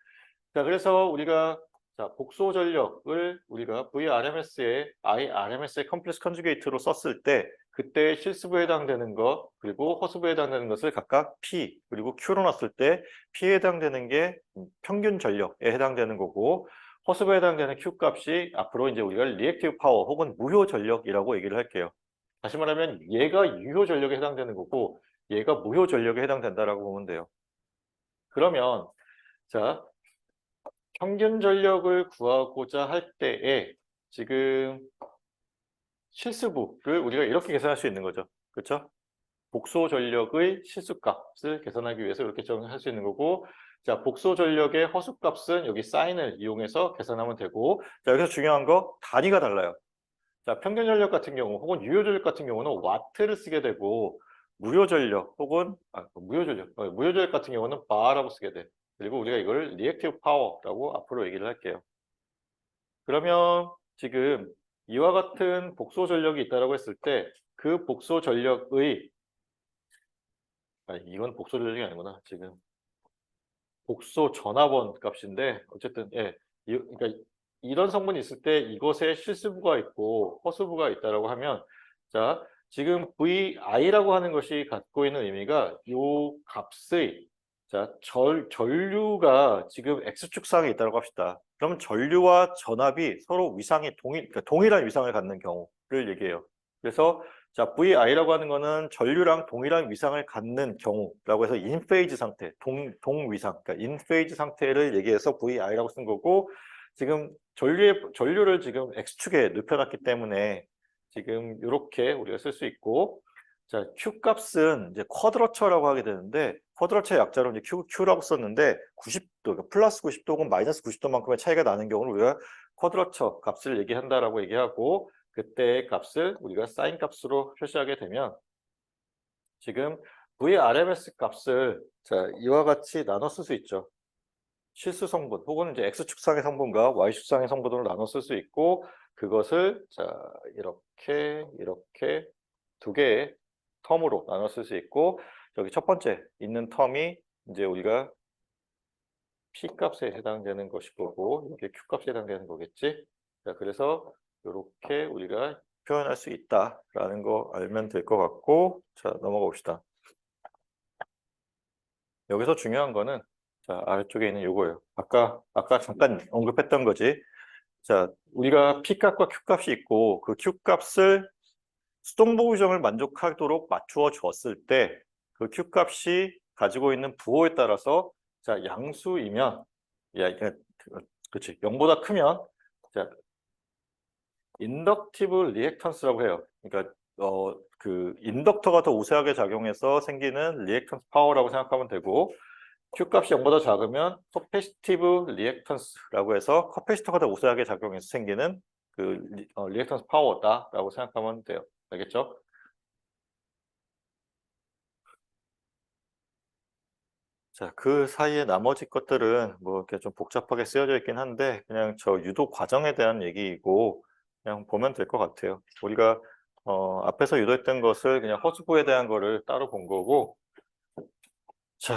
자, 그래서 우리가 자, 복소 전력을 우리가 VRMS의 IRMS의 컴플렉스 컨주게이트로 썼을 때 그때 실수부에 해당되는 것 그리고 허수부에 해당되는 것을 각각 P 그리고 Q로 놨을 때 P에 해당되는 게 평균 전력에 해당되는 거고 허스브에 해당되는 Q 값이 앞으로 이제 우리가 리액티브 파워 혹은 무효 전력이라고 얘기를 할게요. 다시 말하면 얘가 유효 전력에 해당되는 거고 얘가 무효 전력에 해당된다라고 보면 돼요. 그러면 자, 평균 전력을 구하고자 할 때에 지금 실수부를 우리가 이렇게 계산할 수 있는 거죠. 그렇죠? 복소 전력의 실수값을 계산하기 위해서 이렇게 정할 수 있는 거고, 자, 복소 전력의 허수값은 여기 사인을 이용해서 계산하면 되고, 자, 여기서 중요한 거 단위가 달라요. 자, 평균 전력 같은 경우 혹은 유효 전력 같은 경우는 와트를 쓰게 되고, 무효 전력 혹은 무효 전력 같은 경우는 바라고 쓰게 돼. 그리고 우리가 이걸 리액티브 파워라고 앞으로 얘기를 할게요. 그러면 지금 이와 같은 복소 전력이 있다라고 했을 때 그 복소 전력의 이건 복소 전력이 아니구나. 지금 복소 전압원 값인데 어쨌든 예. 그러니까 이런 성분이 있을 때 이것에 실수부가 있고 허수부가 있다라고 하면 자, 지금 VI라고 하는 것이 갖고 있는 의미가 요 값의 자, 전류가 지금 X축상에 있다고 합시다. 그럼 전류와 전압이 서로 위상이 그러니까 동일한 위상을 갖는 경우를 얘기해요. 그래서 자, VI라고 하는 거는 전류랑 동일한 위상을 갖는 경우라고 해서 인페이즈 상태, 동위상, 그러니까 인페이즈 상태를 얘기해서 VI라고 쓴 거고 지금 전류를 지금 X축에 눕혀놨기 때문에 지금 이렇게 우리가 쓸 수 있고 자, Q 값은 이제 쿼드러처라고 하게 되는데 쿼드러처의 약자로 이제 Q라고 썼는데 90도, 그러니까 플러스 90도 혹은 마이너스 90도만큼의 차이가 나는 경우를 우리가 쿼드러처 값을 얘기한다라고 얘기하고 그때의 값을 우리가 사인 값으로 표시하게 되면 지금 VRMS 값을 자, 이와 같이 나눠 쓸 수 있죠. 실수 성분 혹은 이제 X축상의 성분과 Y축상의 성분으로 나눠 쓸 수 있고 그것을 자, 이렇게 두 개의 텀으로 나눠 쓸 수 있고 여기 첫 번째 있는 텀이 이제 우리가 P 값에 해당되는 것이 거고 이게 Q 값에 해당되는 거겠지. 자, 그래서 이렇게 우리가 표현할 수 있다라는 거 알면 될 것 같고 자, 넘어가 봅시다. 여기서 중요한 거는 자, 아래쪽에 있는 요거예요. 아까 잠깐 언급했던 거지. 자, 우리가 P 값과 Q 값이 있고 그 Q 값을 수동보 규정을 만족하도록 맞추어 주었을 때 그 Q 값이 가지고 있는 부호에 따라서 자, 양수이면 그렇지. 0보다 크면 자, 인덕티브 리액턴스라고 해요. 그러니까 그 인덕터가 더 우세하게 작용해서 생기는 리액턴스 파워라고 생각하면 되고 Q 값이 0보다 작으면 커패시티브 리액턴스라고 해서 커패시터가 더 우세하게 작용해서 생기는 그 리액턴스 파워다라고 생각하면 돼요. 알겠죠? 자, 그 사이에 나머지 것들은 뭐 이렇게 좀 복잡하게 쓰여져 있긴 한데 그냥 저 유도 과정에 대한 얘기이고 그냥 보면 될 것 같아요. 우리가 앞에서 유도했던 것을 그냥 허수부에 대한 거를 따로 본 거고 자,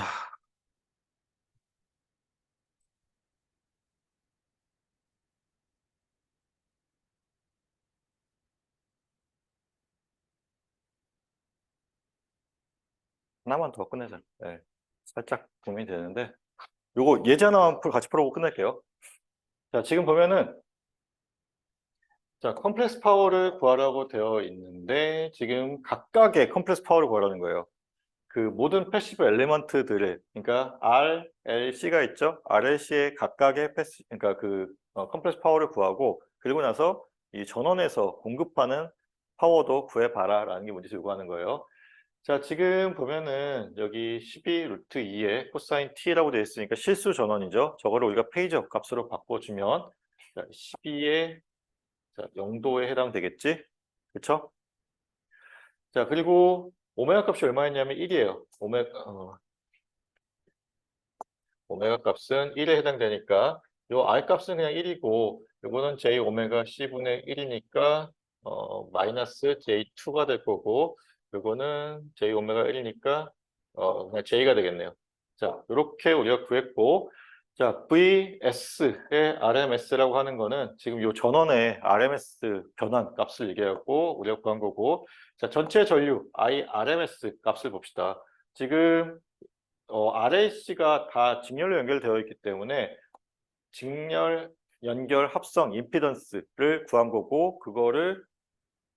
하나만 더 끝내자. 네, 살짝 고민이 되는데 요거 예제 하나만 같이 풀어보고 끝낼게요. 자, 지금 보면은 자, 컴플렉스 파워를 구하라고 되어 있는데 지금 각각의 컴플렉스 파워를 구하라는 거예요. 그 모든 패시브 엘리먼트들의 그러니까 RLC가 있죠. RLC의 각각의 그러니까 그 컴플렉스 파워를 구하고 그리고 나서 이 전원에서 공급하는 파워도 구해봐라라는 게 문제에서 요구하는 거예요. 자, 지금 보면은 여기 12 루트 2에 코사인 T라고 되어 있으니까 실수 전원이죠. 저거를 우리가 페이저 값으로 바꿔주면 12의 0도에 해당되겠지? 그렇죠? 자, 그리고 오메가 값이 얼마였냐면 1이에요. 오메가 값은 1에 해당되니까 요 R 값은 그냥 1이고 요거는 J 오메가 C분의 1이니까 마이너스 J2가 될 거고 요거는 J 오메가 1이니까 그냥 J가 되겠네요. 자, 이렇게 우리가 구했고 자, VS의 RMS라고 하는 거는 지금 요 전원의 RMS 변환 값을 얘기하고 우리가 구한 거고 자, 전체 전류 IRMS 값을 봅시다. 지금 RAC가 다 직렬로 연결되어 있기 때문에 직렬 연결 합성 임피던스를 구한 거고 그거를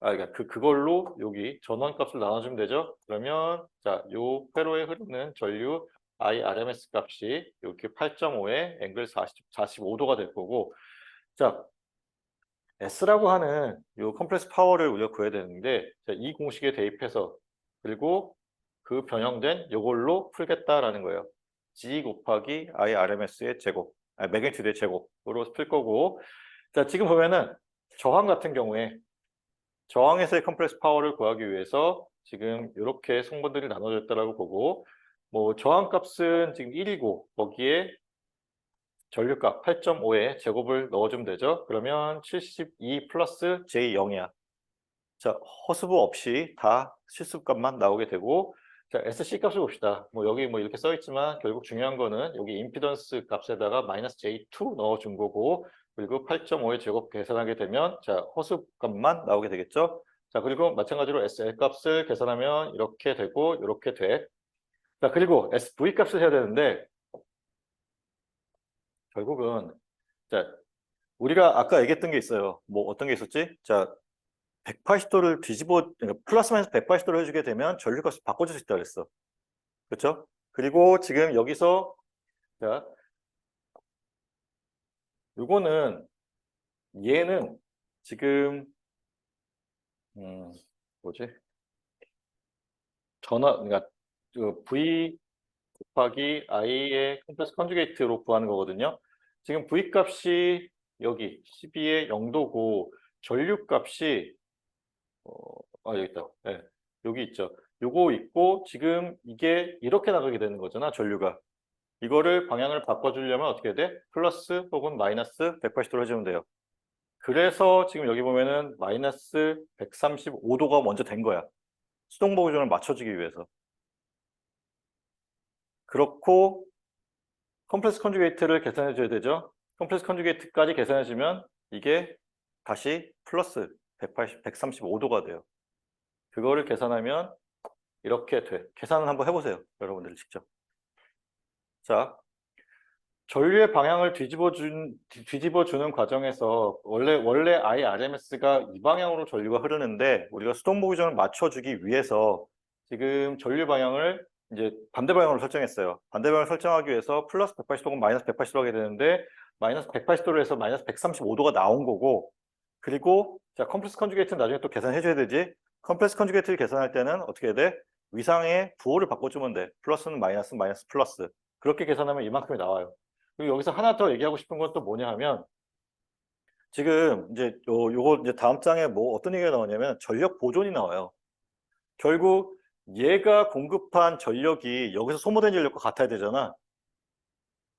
그러니까 그걸로 여기 전원값을 나눠주면 되죠. 그러면 자, 요 회로에 흐르는 전류 IRMS 값이 이렇게 8.5에 앵글 45도가 될 거고 자, S라고 하는 요 컴프레스 파워를 우리가 구해야 되는데 자, 이 공식에 대입해서 그리고 그 변형된 요걸로 풀겠다라는 거예요. G 곱하기 IRMS의 제곱, 매그니튜드의 제곱으로 풀 거고 자, 지금 보면은 저항 같은 경우에 저항에서의 컴프레스 파워를 구하기 위해서 지금 이렇게 성분들이 나눠져 있다라고 보고 뭐 저항 값은 지금 1이고 거기에 전류값 8.5에 제곱을 넣어주면 되죠. 그러면 72 플러스 J0이야. 자, 허스부 없이 다 실수값만 나오게 되고 자, SC 값을 봅시다. 뭐 여기 뭐 이렇게 써 있지만 결국 중요한 거는 여기 임피던스 값에다가 마이너스 J2 넣어준 거고 그리고 8.5의 제곱 계산하게 되면 자, 허수값만 나오게 되겠죠. 자, 그리고 마찬가지로 SL 값을 계산하면 이렇게 되고 이렇게 돼. 자, 그리고 SV 값을 해야 되는데 결국은 자, 우리가 아까 얘기했던 게 있어요. 뭐 어떤 게 있었지? 자, 180도를 뒤집어 그러니까 플러스 마이너스 180도를 해주게 되면 전류값을 바꿔줄 수 있다 그랬어. 그렇죠? 그리고 지금 여기서 자, 요거는 얘는 지금 뭐지? 그러니까 그 V 곱하기 I의 컴플렉스 컨주게이트로 구하는 거거든요. 지금 V 값이 여기 12의 0도고 전류 값이 여기 있다. 네, 여기 있죠. 요거 있고 지금 이게 이렇게 나가게 되는 거잖아, 전류가. 이거를 방향을 바꿔주려면 어떻게 돼? 플러스 혹은 마이너스 180도로 해주면 돼요. 그래서 지금 여기 보면은 마이너스 135도가 먼저 된 거야. 수동보 구조를 맞춰주기 위해서. 그렇고 컴플렉스 컨주게이트를 계산해 줘야 되죠. 컴플렉스 컨주게이트까지 계산해 주면 이게 다시 플러스 135도가 돼요. 그거를 계산하면 이렇게 돼. 계산을 한번 해보세요. 여러분들 직접. 자, 전류의 방향을 뒤집어 주는 과정에서 원래 IRMS가 이 방향으로 전류가 흐르는데 우리가 수동보 규정을 맞춰주기 위해서 지금 전류 방향을 이제 반대 방향으로 설정했어요. 반대 방향을 설정하기 위해서 플러스 180도가 마이너스 180도 하게 되는데 마이너스 180도로 해서 마이너스 135도가 나온 거고 그리고 자 컴플렉스 컨주게이트는 나중에 또 계산해 줘야 되지. 컴플렉스 컨주게이트를 계산할 때는 어떻게 해야 돼? 위상의 부호를 바꿔주면 돼. 플러스는 마이너스, 마이너스 플러스. 그렇게 계산하면 이만큼이 나와요. 그리고 여기서 하나 더 얘기하고 싶은 건 또 뭐냐 하면 지금 이제 요거 이제 다음 장에 뭐 어떤 얘기가 나오냐면 전력 보존이 나와요. 결국 얘가 공급한 전력이 여기서 소모된 전력과 같아야 되잖아.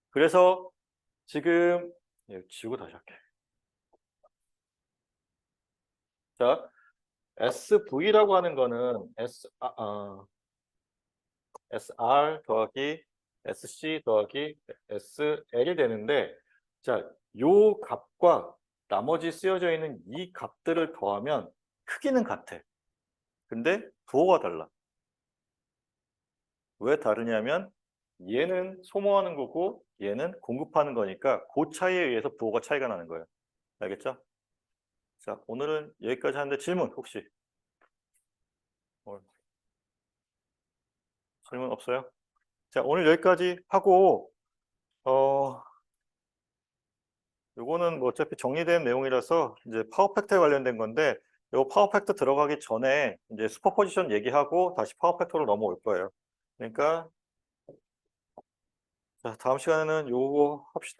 그래서 지금 지우고 다시 할게. 자, SV라고 하는 거는 SR 더하기 SC 더하기 SL이 되는데 자, 요 값과 나머지 쓰여져 있는 이 값들을 더하면 크기는 같아. 근데 부호가 달라. 왜 다르냐면 얘는 소모하는 거고 얘는 공급하는 거니까 그 차이에 의해서 부호가 차이가 나는 거예요. 알겠죠? 자, 오늘은 여기까지 하는데 질문 혹시? 질문 없어요? 자, 오늘 여기까지 하고 요거는 뭐 어차피 정리된 내용이라서 이제 파워팩터에 관련된 건데 요 파워팩터 들어가기 전에 이제 슈퍼포지션 얘기하고 다시 파워팩터로 넘어올 거예요. 그러니까 자, 다음 시간에는 요거 합시다.